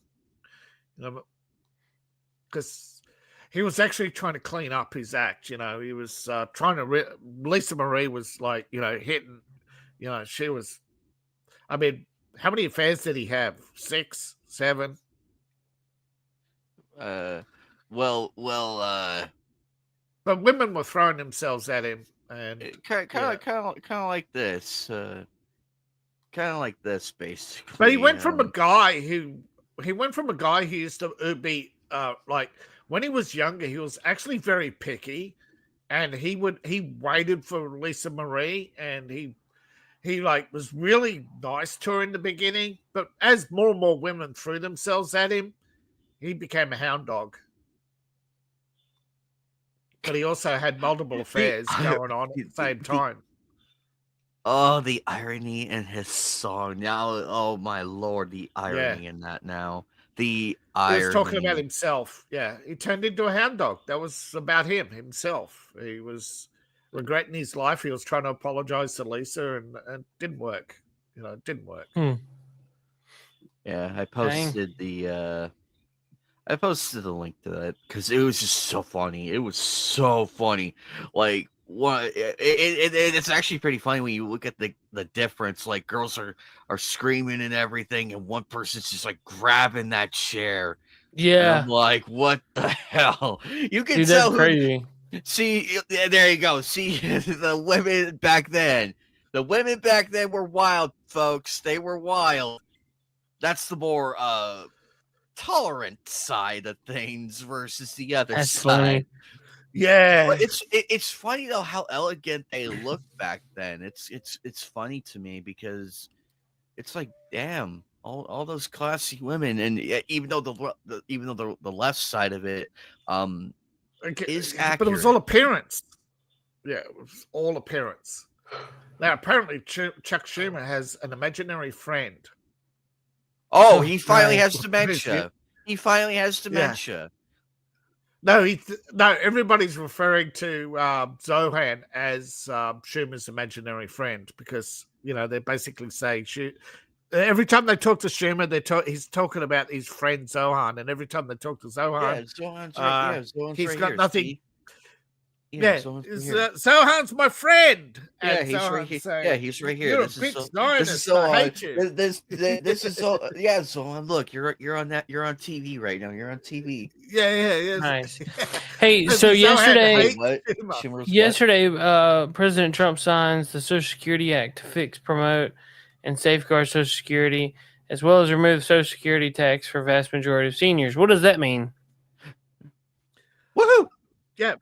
because he was actually trying to clean up his act. You know, he was trying to. Lisa Marie was like, hitting. You know, she was. I mean, how many affairs did he have? 6, 7? Well. But women were throwing themselves at him, and kind of like this, basically. But he went from a guy who used to be like when he was younger, he was actually very picky, and he waited for Lisa Marie, and he like was really nice to her in the beginning, but as more and more women threw themselves at him, he became a hound dog. But he also had multiple affairs going on at the same time. Oh, the irony in his song now! Oh my lord, the irony in that now. The irony. He was talking about himself. Yeah, he turned into a hound dog. That was about himself. He was regretting his life. He was trying to apologize to Lisa, and it didn't work. It didn't work. Yeah, I posted the link to that because it was just so funny. It was so funny. Like it's actually pretty funny when you look at the difference. Like girls are screaming and everything, and one person's just like grabbing that chair. Yeah, and I'm like, what the hell? You can Dude, tell that's crazy. See, there you go. See, the women back then. The women back then were wild, folks. They were wild. That's the more tolerant side of things versus the other That's side. funny. Yeah, But it's funny though how elegant they looked back then. It's funny to me because it's like, damn, all those classy women, and even though the left side of it is accurate, but it was all appearance. Yeah, it was all appearance. Now, apparently, Chuck Schumer has an imaginary friend. Oh, he finally has dementia. He finally has dementia. Yeah. No, everybody's referring to Zohan as Schumer's imaginary friend because, they basically say every time they talk to Schumer, he's talking about his friend Zohan, and every time they talk to Zohan, Zohan's right. Zohan's he's right got here, nothing. see? Zohan's my friend. And he's right here. Saying, he's right here. You're This a bitch, is Zionist. so. I hate you. This is so. Yeah, Zohan. Look, you're on that. You're on TV right now. You're on TV. Yeah. Nice. Hey, so yesterday, What? President Trump signs the Social Security Act to fix, promote, and safeguard Social Security, as well as remove Social Security tax for vast majority of seniors. What does that mean? Woohoo! Yeah.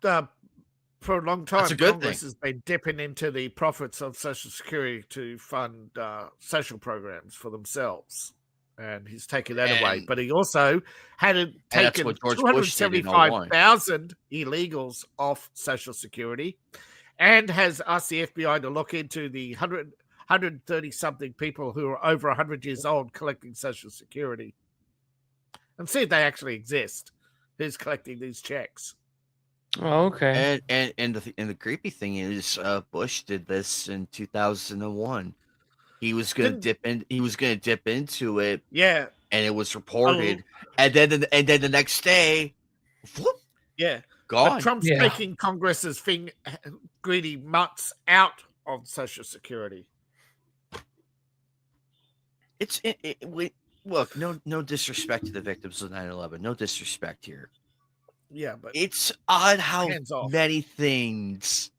For a long time, Congress has been dipping into the profits of Social Security to fund social programs for themselves. And he's taken that away. But he also had taken 275,000 illegals off Social Security and has asked the FBI to look into the 130-something people who are over 100 years old collecting Social Security and see if they actually exist. Who's collecting these checks? Oh, okay. And the creepy thing is, Bush did this in 2001. He was gonna dip into it. Yeah, and it was reported, and then the next day, whoop, gone. But Trump's making Congress's greedy mutts out of Social Security. Look, no disrespect to the victims of 9/11. No disrespect here. Yeah, but it's odd how many things.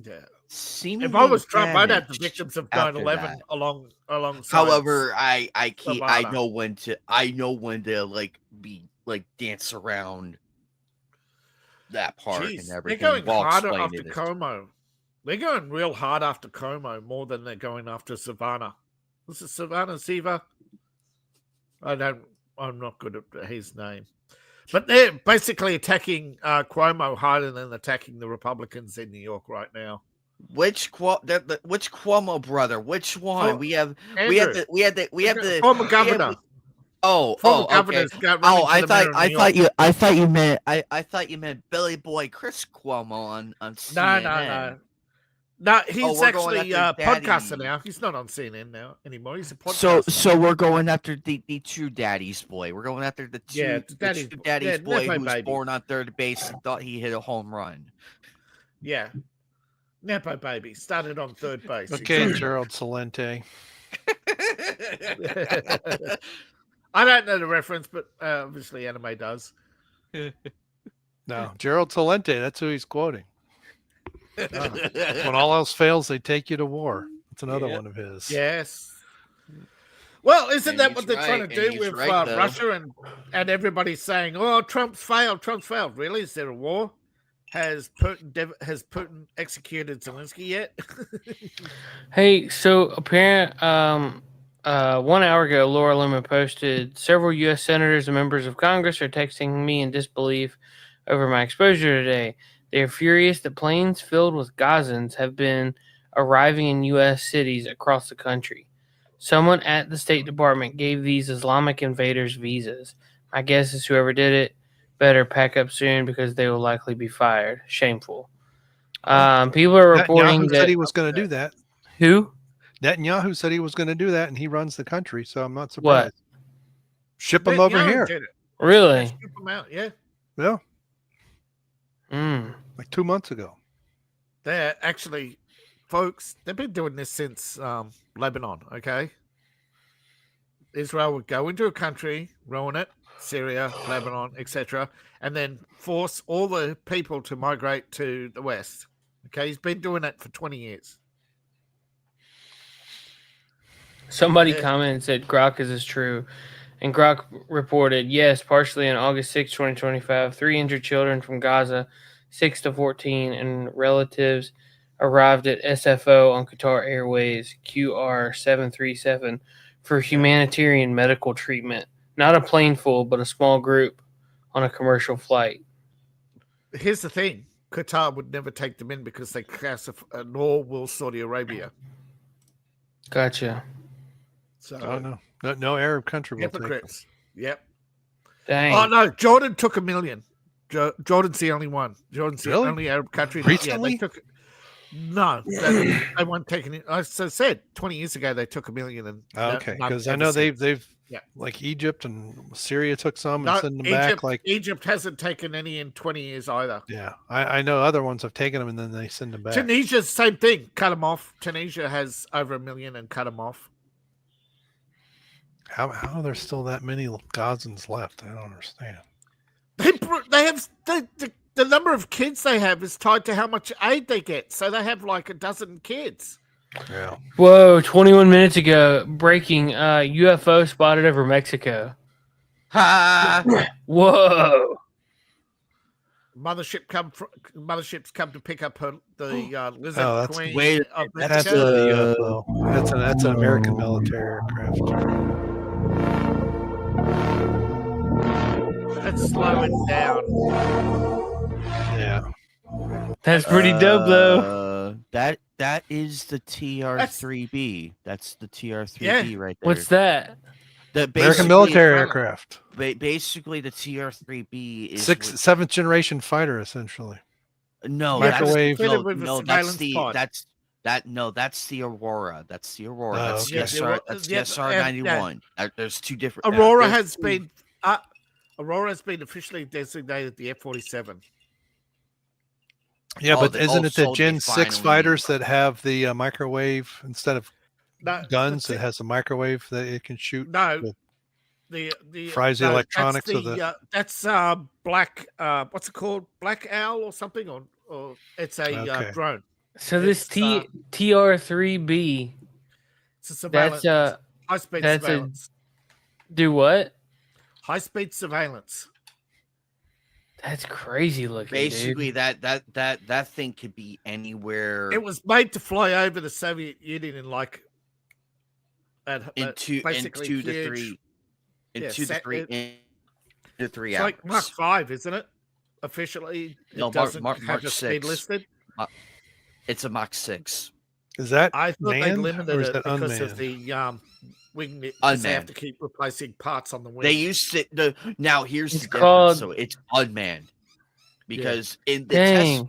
Yeah. Seemingly if I was Trump, I'd have the victims of 9/11 alongside. However, I know when to dance around that part and everything. They're going harder after Como. They're going real hard after Como more than they're going after Savannah. Was it Savannah Siva? I'm not good at his name. But they're basically attacking Cuomo harder than attacking the Republicans in New York right now. Which Cuomo brother? Which one? We have the former governor. Okay. I thought you meant Billy Boy Chris Cuomo on CNN. No, he's actually podcasting now. He's not on CNN now anymore. He's a podcaster. So we're going after the true daddy's boy. We're going after the true daddy's boy who was born on third base and thought he hit a home run. Yeah. Nepo baby. Started on third base. Okay, Gerald Celente. I don't know the reference, but obviously Anime does. No, Gerald Celente. That's who he's quoting. When all else fails, they take you to war. That's another one of his. Yes. Well, isn't that what they're trying to do with Russia and everybody's saying, "Oh, Trump's failed. Trump's failed." Really? Is there a war? Has Putin executed Zelensky yet? Hey, so apparent 1 hour ago, Laura Loomer posted, several U.S. senators and members of Congress are texting me in disbelief over my exposure today. They are furious that planes filled with Gazans have been arriving in U.S. cities across the country. Someone at the State Department gave these Islamic invaders visas. My guess is whoever did it better pack up soon because they will likely be fired. Shameful. People are reporting Netanyahu said he was going to do that. Who? Netanyahu said he was going to do that, and he runs the country, so I'm not surprised. What? Ship them over here. Really? Ship them out, yeah. Yeah. Like 2 months ago. They're actually, folks, they've been doing this since Lebanon, okay? Israel would go into a country, ruin it, Syria, Lebanon, etc., and then force all the people to migrate to the West. Okay, he's been doing that for 20 years. Somebody commented and said, Grok, is this true? And Grok reported, yes, partially on August 6, 2025, 3 injured children from Gaza, 6 to 14, and relatives arrived at SFO on Qatar Airways QR737 for humanitarian medical treatment. Not a plane full, but a small group on a commercial flight. Here's the thing. Qatar would never take them in because they classify, nor will Saudi Arabia. Gotcha. So, no Arab country will hypocrites. take them. Yep. Dang. Oh, no, Jordan took 1 million. Jordan's the only one. Jordan's the only Arab country. Recently? Yeah, they took it. No, they weren't taking it. As I said, 20 years ago, they took 1 million. And okay, because I know they've like Egypt and Syria took some and sent them back. Like Egypt hasn't taken any in 20 years either. Yeah, I know other ones have taken them and then they send them back. Tunisia's same thing. Cut them off. Tunisia has over 1 million and cut them off. How are there still that many Gazans left? I don't understand. They have the number of kids they have is tied to how much aid they get. So they have like a dozen kids. Yeah. Whoa! 21 minutes ago, breaking UFO spotted over Mexico. Ha! Whoa! Motherships come to pick up the lizard queen. That's a UFO. That's an American military aircraft. Let's slow it down. Yeah. That's pretty dope, though. That is the TR-3B. That's the TR-3B right there. What's that? The American military aircraft. Basically, the TR-3B is seventh generation fighter, essentially. No, microwave. That's the Aurora. That's the Aurora. That's the SR. That's the SR-91. There's two different. Aurora has been officially designated the F-47. Yeah, but isn't it the Gen 6 fighters that have the microwave instead of guns? It has a microwave that it can shoot. No, the fries the electronics of the. That's black. What's it called? Black Owl or something? Or it's a drone. So this TR-3B. It's a surveillance. That's high-speed surveillance. Do what? High-speed surveillance. That's crazy looking. Basically, that thing could be anywhere. It was made to fly over the Soviet Union in like in 2 to 3 hours. Like Mark 5, isn't it? Officially, no, it doesn't Mark have a speed 6 listed. It's a Mach 6. Is that I thought they limited it because unmanned? of the wing. Because they have to keep replacing parts on the wing. They used to now here's the difference. So it's unmanned because in the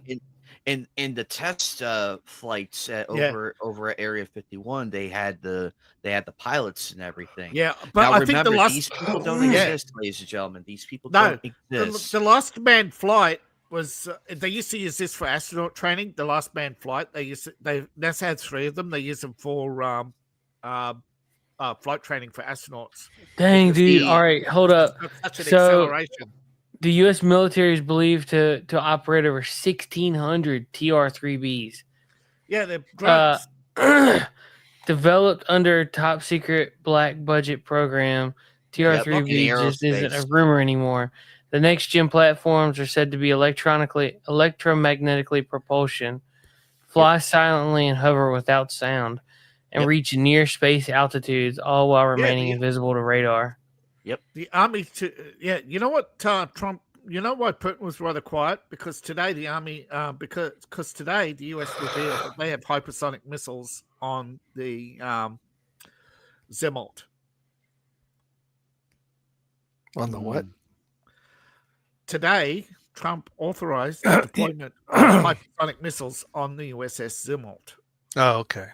test flights over at Area 51, they had the pilots and everything. Yeah, but now, I remember, think these people don't exist, ladies and gentlemen. These people don't exist. The last manned flight was they used to use this for astronaut training. The last manned flight NASA had 3 of them. They use them for flight training for astronauts. Dang, dude! All right, hold up. Such an So acceleration. the U.S. military is believed to operate over 1,600 TR-3Bs. Yeah, they're drones. Developed under top secret black budget program. TR-3B just isn't a rumor anymore. The next gen platforms are said to be electromagnetically propulsion, fly silently and hover without sound, and reach near space altitudes, all while remaining invisible to radar. Yep. The army, you know what, Trump, you know why Putin was rather quiet? Because today the army, because today the US revealed that they have hypersonic missiles on the Zimalt. On the what? Today, Trump authorized the deployment of hypersonic missiles on the USS Zimalt. Oh, okay.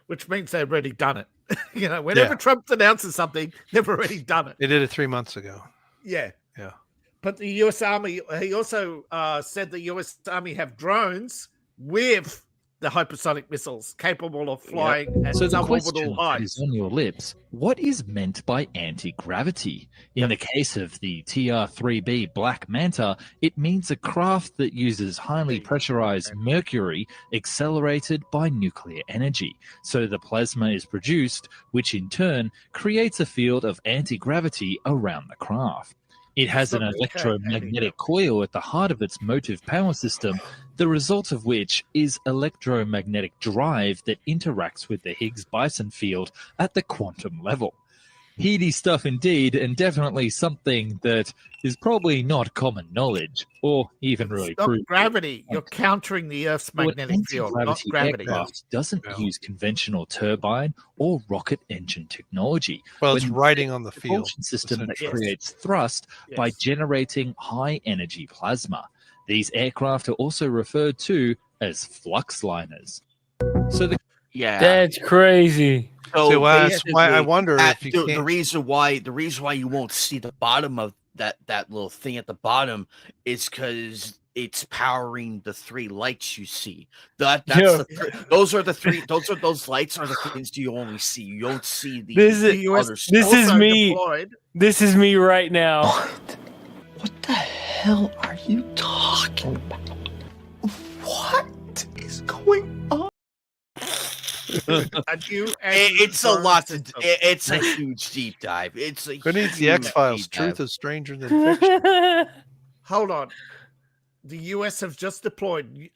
Which means they've already done it. Whenever Trump announces something, they've already done it. They did it 3 months ago. Yeah. Yeah. But the U.S. Army, he also said the U.S. Army have drones with the hypersonic missiles capable of flying at So the question suborbital that heights. is on your lips, what is meant by anti-gravity? In the case of the TR-3B Black Manta, it means a craft that uses highly pressurized mercury accelerated by nuclear energy. So the plasma is produced, which in turn creates a field of anti-gravity around the craft. It has an electromagnetic coil at the heart of its motive power system, the result of which is electromagnetic drive that interacts with the Higgs boson field at the quantum level. Heady stuff indeed, and definitely something that is probably not common knowledge, or even really Not proven. gravity. You're countering the Earth's magnetic field, not Anti-gravity gravity. aircraft doesn't use conventional turbine or rocket engine technology. Well, but it's instead riding on the a field, propulsion system that essentially. creates thrust by generating high-energy plasma. These aircraft are also referred to as flux liners. So That's crazy. So that's why I wonder if you the reason why you won't see the bottom of that little thing at the bottom is because it's powering the three lights you see. Those lights are the things you only see. You don't see the other stuff. This is me right now. What the hell are you talking about? What is going on? It's a lot to. It's a huge deep dive. It's a Who needs the huge X-Files? deep dive. Truth is stranger than fiction. Hold on. The US have just deployed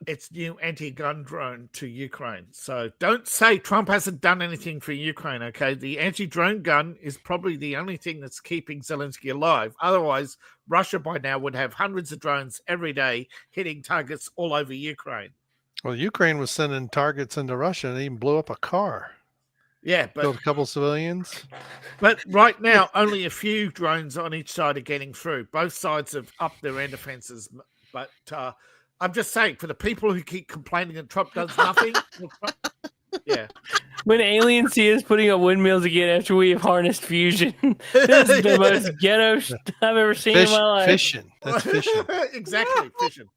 its new anti-gun drone to Ukraine. So don't say Trump hasn't done anything for Ukraine, okay? The anti-drone gun is probably the only thing that's keeping Zelensky alive. Otherwise, Russia by now would have hundreds of drones every day hitting targets all over Ukraine. Well, Ukraine was sending targets into Russia and they even blew up a car. Yeah, but killed a couple civilians. But right now, only a few drones on each side are getting through. Both sides have upped their air defenses. But I'm just saying, for the people who keep complaining that Trump does nothing, yeah. When aliens see us putting up windmills again after we have harnessed fusion, this is the most ghetto stuff I've ever seen in my life. Fishing. That's fishing. Exactly, fishing.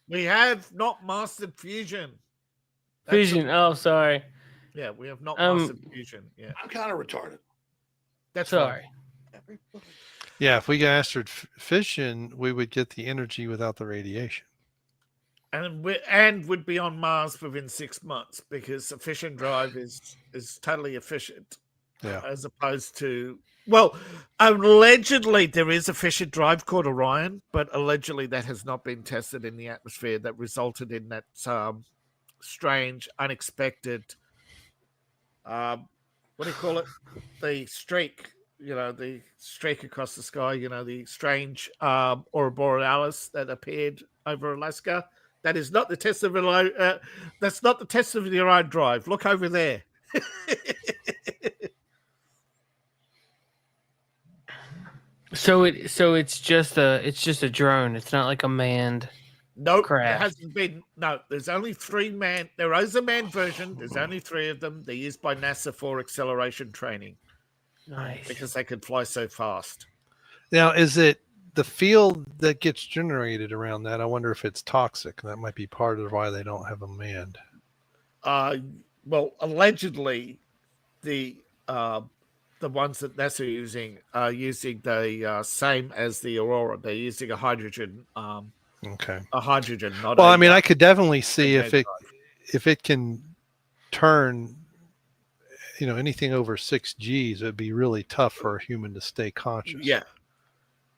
We have not mastered fusion. Fusion. Oh, sorry. Yeah, we have not mastered fusion. Yeah, I'm kind of retarded. That's sorry. Right. Yeah, if we mastered fission, we would get the energy without the radiation. And would be on Mars within 6 months because a fission drive is totally efficient. Yeah. As opposed to, well, allegedly there is a fission drive called Orion, but allegedly that has not been tested in the atmosphere. That resulted in that strange, unexpected, what do you call it? The streak, the streak across the sky, the strange aurora borealis that appeared over Alaska. That is not the test of that's not the test of the Orion drive. Look over there. So it's just a drone. It's not like a manned. Nope, craft. There hasn't been. No, there's only 3 manned. There is a manned version. There's only 3 of them. They're used by NASA for acceleration training. Nice. Because they could fly so fast. Now, is it the field that gets generated around that? I wonder if it's toxic. That might be part of why they don't have them manned. Well, allegedly, the ones that NASA are using the same as the Aurora. They're using a hydrogen. Okay. A hydrogen. Not well, I mean, I could definitely see if it can turn, anything over 6 Gs, it'd be really tough for a human to stay conscious. Yeah.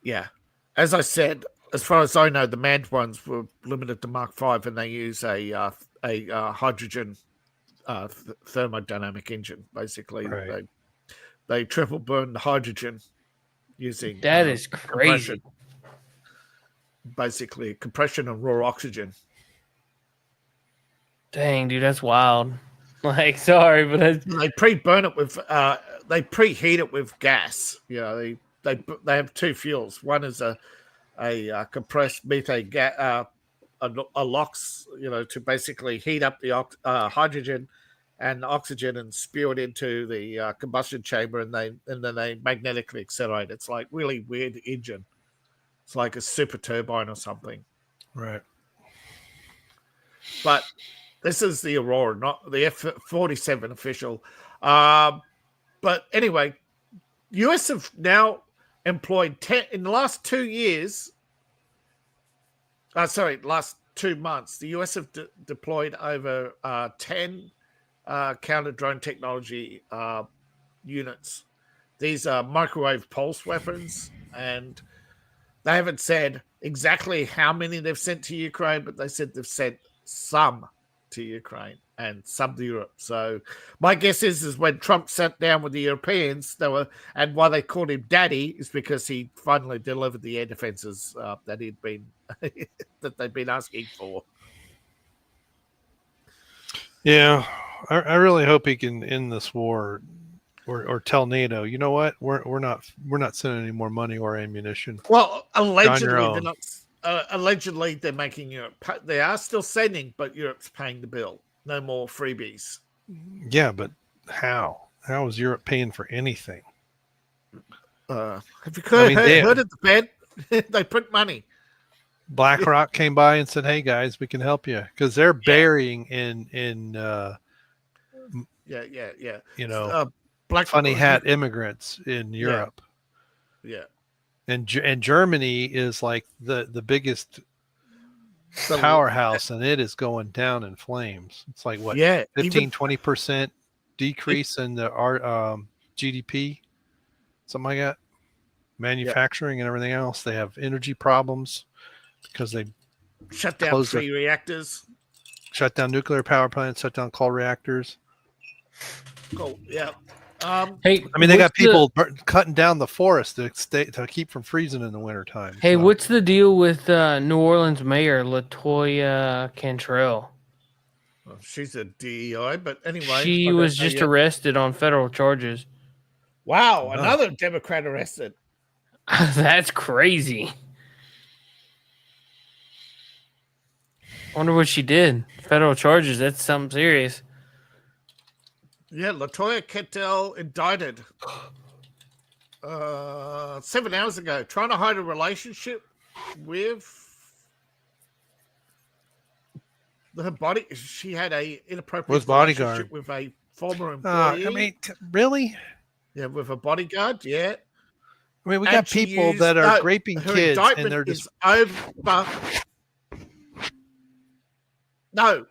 Yeah. As I said, as far as I know, the manned ones were limited to Mark V, and they use a hydrogen thermodynamic engine. Basically, right. They triple burn the hydrogen using that is crazy. Basically, compression and raw oxygen. Dang, dude, that's wild. Like, sorry, but they pre-burn it with they preheat it with gas. They have 2 fuels. One is a compressed methane gas, a LOX, to basically heat up the hydrogen and oxygen and spew it into the combustion chamber, and then they magnetically accelerate. It's like really weird engine. It's like a super turbine or something. Right. But this is the Aurora, not the F-47 official. But anyway, US have now employed 10 in the last 2 years. Last 2 months, the US have deployed over 10 counter drone technology units. These are microwave pulse weapons, and they haven't said exactly how many they've sent to Ukraine, but they said they've sent some to Ukraine and some to Europe. So my guess is when Trump sat down with the Europeans, and why they called him Daddy is because he finally delivered the air defenses that he'd been that they'd been asking for. Yeah, I really hope he can end this war, or tell NATO, you know what, we're not sending any more money or ammunition. Well, allegedly they're not. Allegedly, they're making Europe. They are still sending, but Europe's paying the bill. No more freebies. Yeah, but how? How is Europe paying for anything? Have you heard of the Fed? They print money. BlackRock came by and said, "Hey guys, we can help you," because they're burying in you know, funny hat immigrants in Europe. Yeah. And Germany is like the biggest powerhouse, and it is going down in flames. It's like what, 15-20% decrease in the GDP, something like that. Manufacturing and everything else. They have energy problems because they shut down three reactors, shut down nuclear power plants, shut down coal reactors. Cool. Yeah. Hey, I mean, they got people cutting down the forest to keep from freezing in the wintertime. Hey, what's the deal with New Orleans Mayor LaToya Cantrell? Well, she's a DEI, but anyway. She was just arrested on federal charges. Wow, another Democrat arrested. That's crazy. Wonder what she did. Federal charges, that's something serious. Yeah, LaToya Cantrell indicted 7 hours ago, trying to hide a relationship with her body. She had a inappropriate relationship with a former employee. I mean, really? Yeah, with a bodyguard. Yeah. I mean, we got people that are raping kids, and they're just over. No,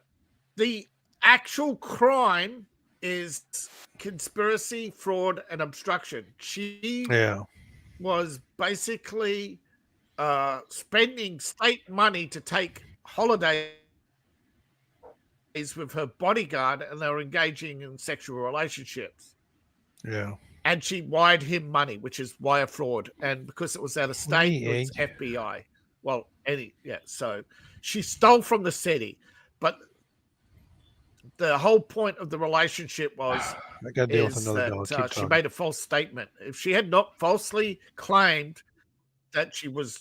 the actual crime is conspiracy, fraud, and obstruction. She was basically spending state money to take holidays with her bodyguard, and they were engaging in sexual relationships. Yeah. And she wired him money, which is wire fraud. And because it was out of state, it was FBI. Well, so she stole from the city. But the whole point of the relationship was that she made a false statement. If she had not falsely claimed that she was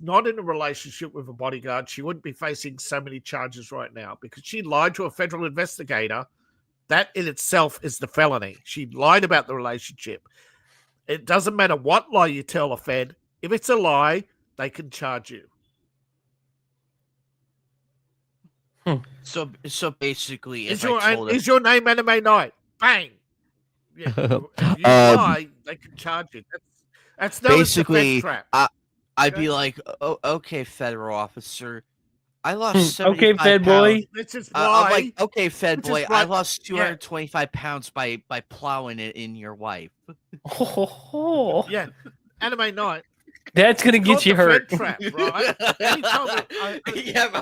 not in a relationship with a bodyguard, she wouldn't be facing so many charges right now, because she lied to a federal investigator. That in itself is the felony. She lied about the relationship. It doesn't matter what lie you tell a Fed. If it's a lie, they can charge you. So basically, is your name Anime Night? Bang. Yeah, if you lie, they can charge you. That's basically the Fed trap. I'd be like, oh, okay, federal officer, I lost 75 okay, Fed boy. This is I'm like, okay, Fed boy, I lost 225 pounds by plowing it in your wife. Yeah, Anime Night. That's gonna get you hurt. Trap, right? I'm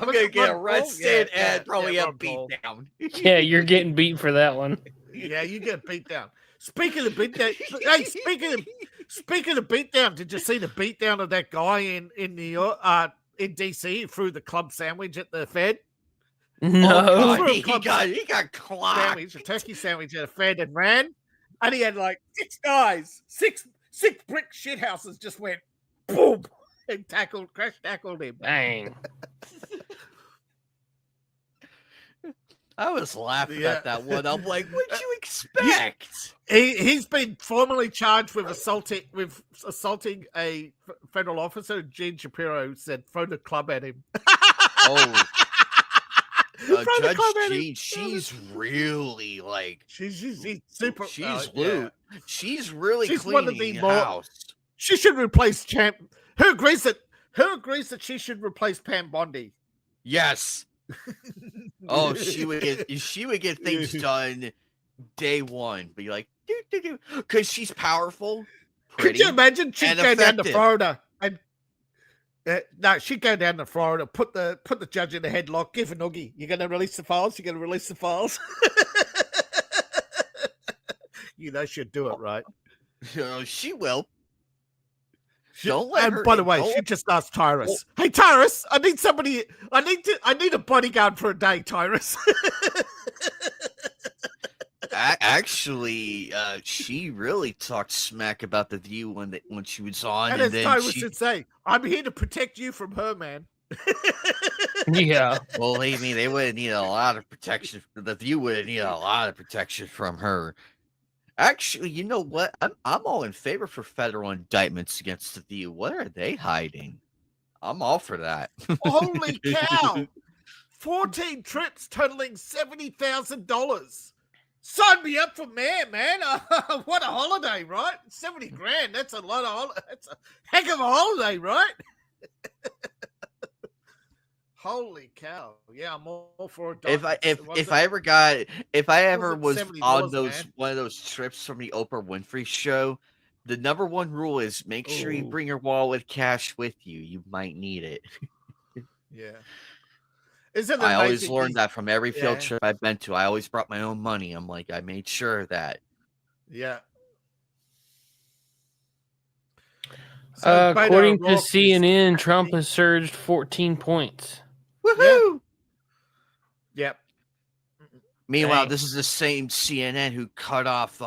gonna get arrested and probably a beat down. Yeah, you're getting beat for that one. Yeah, you get beat down. Speaking of beat down, hey, speaking of beat down, did you see the beat down of that guy in New York, in DC, who threw the club sandwich at the Fed? No, he got clocked. A turkey sandwich at a Fed and ran, and he had like 6 guys, six brick shithouses just went boom and crash tackled him. Bang. I was laughing at that one. I'm like, what'd you expect? He's been formally charged with assaulting a federal officer. Gene Shapiro said, throw the club at him. Oh, Judge Jean, she's really like she's super. She's loot. Yeah. She's really she's cleaning the house. She should replace Champ. Who agrees that she should replace Pam Bondi? Yes. Oh, she would get things done day one. Be like, because she's powerful. Pretty, could you imagine she'd go down to Florida and no, she'd go down to Florida, put the judge in a headlock, give a noogie. You're going to release the files. You're going to release the files. She'd do it right. She will. Don't let her. By the way, she just asked Tyrus. Hey, Tyrus, I need somebody. I need a bodyguard for a day, Tyrus. Actually, she really talked smack about The View when she was on, and as then Tyrus would say, "I'm here to protect you from her, man." Yeah. Well, they would need a lot of protection. The View would need a lot of protection from her. Actually, you know what? I'm all in favor for federal indictments against The View. What are they hiding? I'm all for that. Holy cow! 14 trips totaling $70,000. Sign me up for man. What a holiday, right? 70 grand. That's a lot of. That's a heck of a holiday, right? Holy cow! Yeah, I'm all for it. If I ever was on one of those trips from the Oprah Winfrey show, the number one rule is make sure you bring your wallet with cash with you. You might need it. Yeah. I always learned that from every field trip I've been to. I always brought my own money. I'm like, I made sure of that. Yeah. So according to CNN, Trump has surged 14 points. Woohoo! Yep. Meanwhile, this is the same CNN who cut off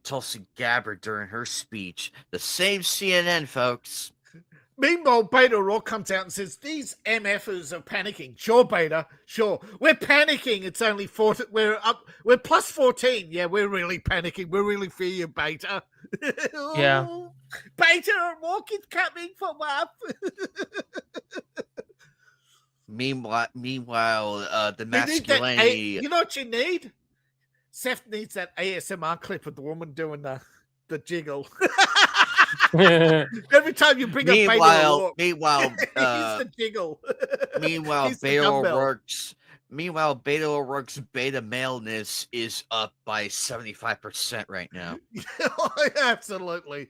Tulsi Gabbard during her speech. The same CNN, folks. Meanwhile, Beta O'Rourke comes out and says, these MFers are panicking. Sure, Beta. Sure. We're panicking. It's only 14. We're plus 14. Yeah, we're really panicking. We really fear you, Beta. Yeah. Beta O'Rourke is coming for up. Meanwhile, the masculinity. You know what you need? Seth needs that ASMR clip of the woman doing the jiggle. Every time you bring up Beta O'Rourke, he's the jiggle. Meanwhile, Beta O'Rourke's beta maleness is up by 75% right now. Absolutely.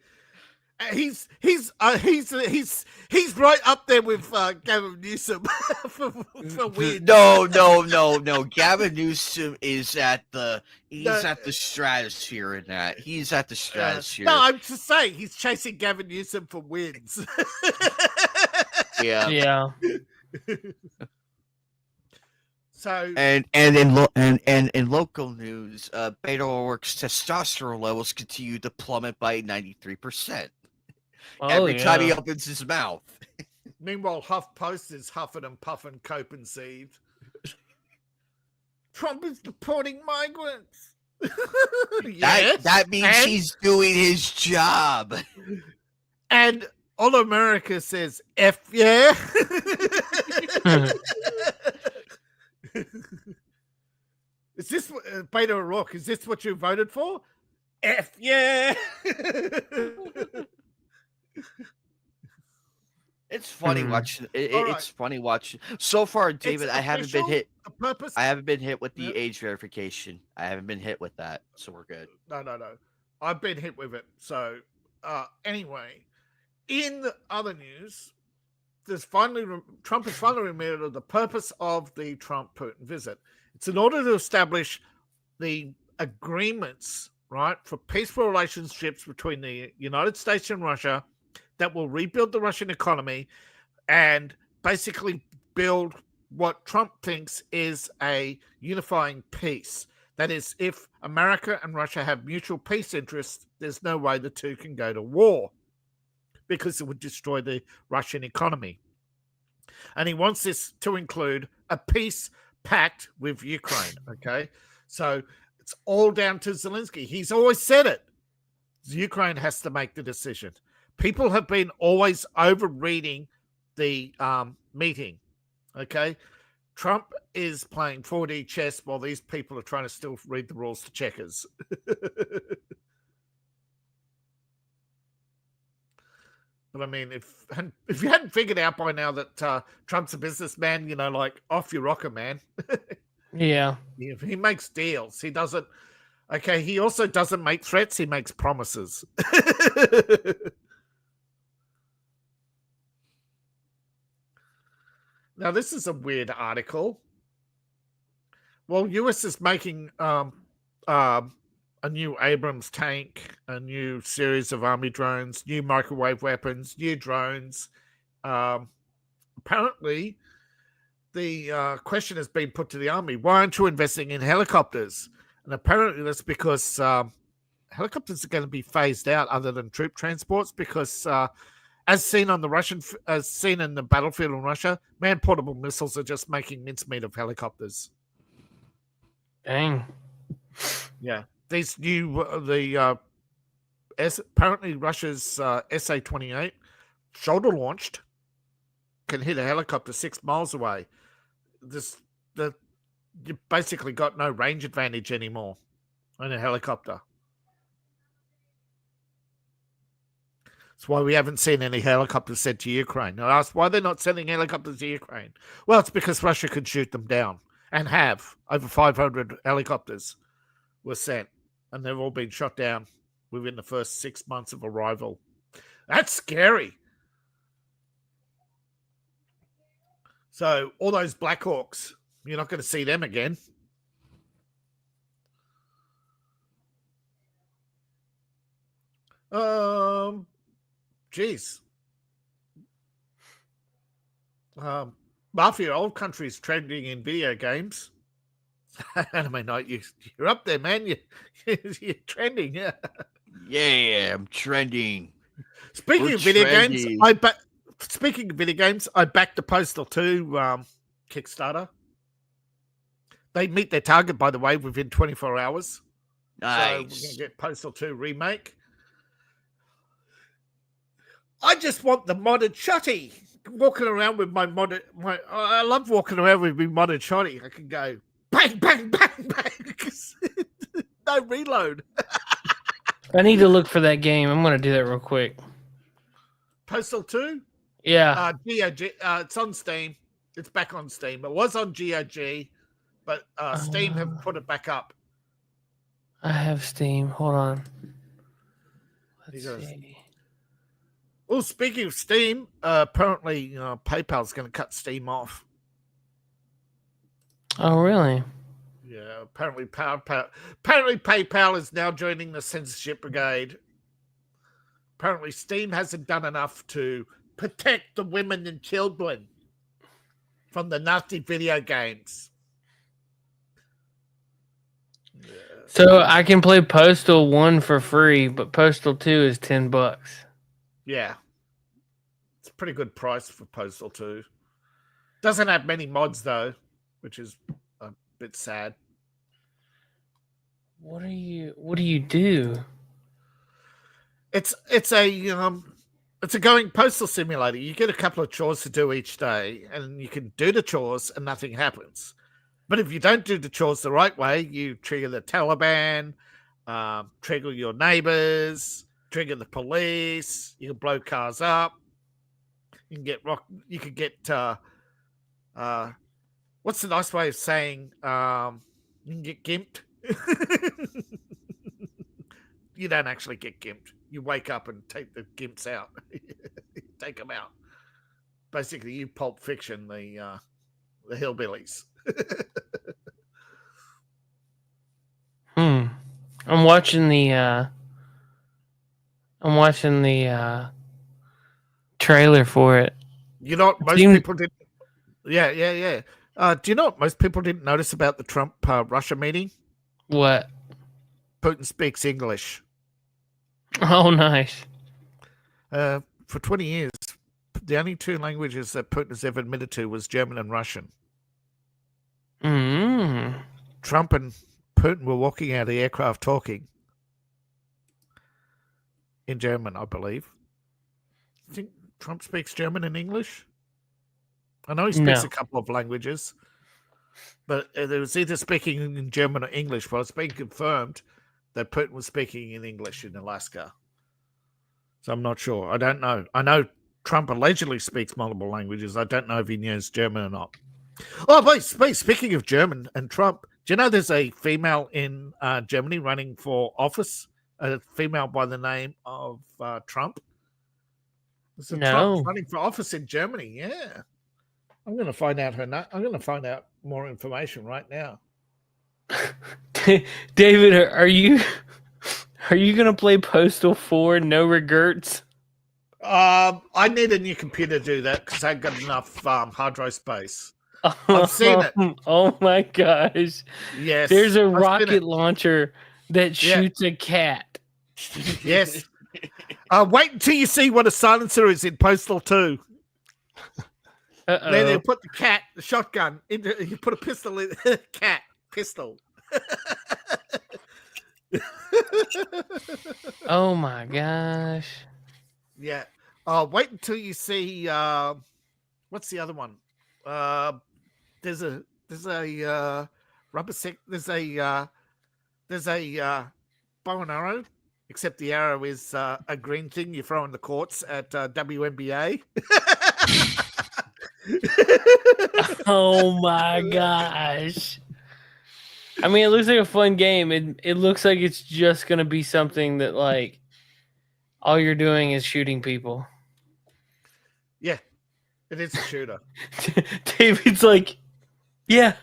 He's right up there with Gavin Newsom for weird. No. Gavin Newsom is at the stratosphere in that. He's at the stratosphere. No, I'm just saying he's chasing Gavin Newsom for wins. Yeah. So and in local news, Beto O'Rourke's testosterone levels continue to plummet by 93%. Every time he opens his mouth. Meanwhile, HuffPost is huffing and puffing cope and seed. Trump is deporting migrants. That means he's doing his job. And all America says, F yeah. Is this Beto O'Rourke? Is this what you voted for? F yeah. It's funny watching. It's funny watching. So far, David, I haven't been hit. I haven't been hit with the age verification. I haven't been hit with that, so we're good. No. I've been hit with it. So anyway, in other news, Trump has finally admitted the purpose of the Trump-Putin visit. It's in order to establish the agreements, right, for peaceful relationships between the United States and Russia that will rebuild the Russian economy and basically build what Trump thinks is a unifying peace. That is, if America and Russia have mutual peace interests, there's no way the two can go to war because it would destroy the Russian economy. And he wants this to include a peace pact with Ukraine, okay? So it's all down to Zelensky. He's always said it. Ukraine has to make the decision. People have been always overreading the meeting. Okay, Trump is playing 4D chess while these people are trying to still read the rules to checkers. But I mean, if you hadn't figured out by now that Trump's a businessman, like off your rocker, man. Yeah. He makes deals. He doesn't. Okay, he also doesn't make threats. He makes promises. Now, this is a weird article. Well, US is making a new Abrams tank, a new series of army drones, new microwave weapons, new drones. Apparently, the question has been put to the army, why aren't you investing in helicopters? And apparently that's because helicopters are going to be phased out other than troop transports because as seen in the battlefield in Russia, man-portable missiles are just making mincemeat of helicopters. Dang. Yeah. These new, apparently Russia's SA-28, shoulder-launched, can hit a helicopter 6 miles away. You basically got no range advantage anymore on a helicopter. That's why we haven't seen any helicopters sent to Ukraine. I asked why they're not sending helicopters to Ukraine. Well, it's because Russia could shoot them down and have. Over 500 helicopters were sent, and they've all been shot down within the first 6 months of arrival. That's scary. So all those Black Hawks, you're not going to see them again. Geez. Mafia old country's trending in video games. I mean, you're up there, man. You're trending, yeah. Yeah, I'm trending. Speaking of video games, I backed the Postal 2 Kickstarter. They meet their target, by the way, within 24 hours. Nice. So we're going to get Postal 2 remake. I just want the modded shotty. Walking around with I love walking around with my modded shotty. I can go bang, bang, bang, bang. No reload. I need to look for that game. I'm going to do that real quick. Postal 2? Yeah. GOG. It's on Steam. It's back on Steam. It was on GOG, but Steam have put it back up. I have Steam. Hold on. Let's see. Well, speaking of Steam, apparently PayPal's going to cut Steam off. Oh, really? Yeah, apparently PayPal is now joining the censorship brigade. Apparently Steam hasn't done enough to protect the women and children from the nasty video games. Yeah. So I can play Postal 1 for free, but Postal 2 is $10. Yeah. It's a pretty good price for Postal 2. Doesn't have many mods though, which is a bit sad. What do you do? It's a going postal simulator. You get a couple of chores to do each day, and you can do the chores and nothing happens. But if you don't do the chores the right way, you trigger the Taliban, trigger your neighbors, trigger the police. You can blow cars up. You can get You can get what's the nice way of saying? You can get gimped. You don't actually get gimped. You wake up and take the gimps out. Take them out. Basically, you Pulp Fiction the hillbillies. I'm watching the trailer for it. You know what most people didn't. Yeah. Do you know what most people didn't notice about the Trump Russia meeting? What? Putin speaks English. Oh, nice. For 20 years, the only two languages that Putin has ever admitted to was German and Russian. Trump and Putin were walking out of the aircraft talking in German, I believe. I think Trump speaks German and English. I know he speaks a couple of languages, but it was either speaking in German or English. But it's been confirmed that Putin was speaking in English in Alaska. So I'm not sure. I don't know. I know Trump allegedly speaks multiple languages. I don't know if he knows German or not. Oh, but speaking of German and Trump, do you know there's a female in Germany running for office? A female by the name of Trump. There's a Trump running for office in Germany. Yeah, I'm going to find out I'm going to find out more information right now. David, are you going to play Postal 4 No Regrets? I need a new computer to do that because I ain't got enough hard drive space. I've seen it. Oh my gosh! Yes, there's a rocket launcher that shoots a cat. Yes. Wait until you see what a silencer is in Postal 2. Then they'll put the shotgun, you put a pistol in cat, pistol. Oh my gosh. Yeah. Wait until you see what's the other one? There's a rubber sick. There's a bow and arrow, except the arrow is a green thing you throw in the courts at WNBA. Oh my gosh! I mean, it looks like a fun game. It looks like it's just gonna be something that like all you're doing is shooting people. Yeah, it is a shooter. David's like, yeah,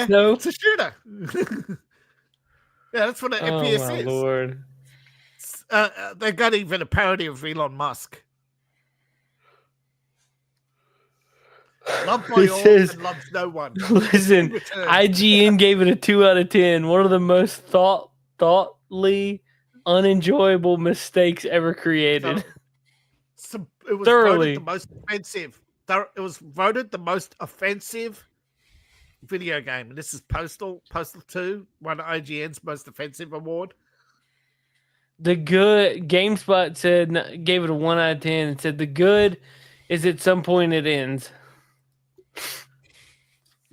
no, it's a shooter. Yeah, that's what an FPS oh my is. Lord. They got even a parody of Elon Musk. Loved by all and loves no one. Listen, IGN gave it a 2 out of 10. One of the most thoughtfully unenjoyable mistakes ever created. So it was thoroughly voted the most offensive. It was voted the most offensive video game, and this is Postal 2, won IGN's most offensive award. The good GameSpot gave it a 1 out of 10 and said the good is at some point it ends.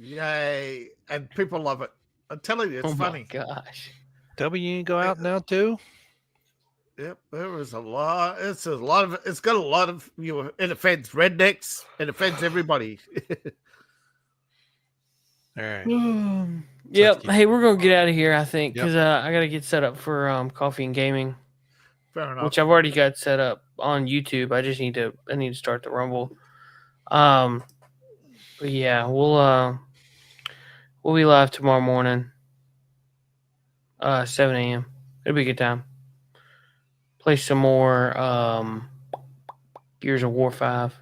Yay! And people love it. I'm telling you, it's funny. Oh my gosh! W go out now too. Yep, there was a lot. It's got a lot of it offends rednecks. It offends everybody. All right. Yep. Hey, we're gonna get out of here, I think, because I gotta get set up for coffee and gaming. Fair enough. Which I've already got set up on YouTube. I just need to start the Rumble. But yeah, we'll be live tomorrow morning, 7 a.m. It'll be a good time. Play some more Gears of War 5.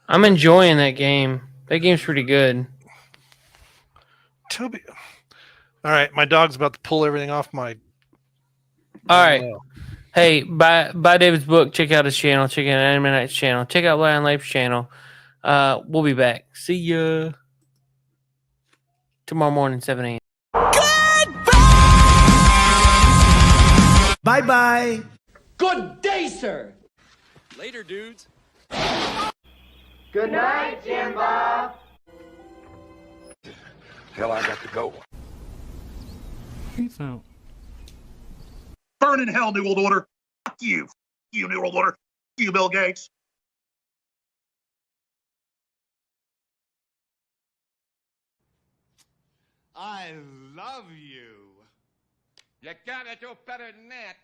I'm enjoying that game. That game's pretty good. Toby. All right, my dog's about to pull everything off my. All right. Hey, buy David's book. Check out his channel. Check out Anime Night's channel. Check out Lion Lape's channel. We'll be back. See ya tomorrow morning, 7 a.m. Bye-bye. Good day, sir. Later, dudes. Good night, Jim Bob. Hell, I got to go. Peace out. Burn in hell, New World Order. Fuck you. Fuck you, New World Order. Fuck you, Bill Gates. I love you. You gotta do better than that.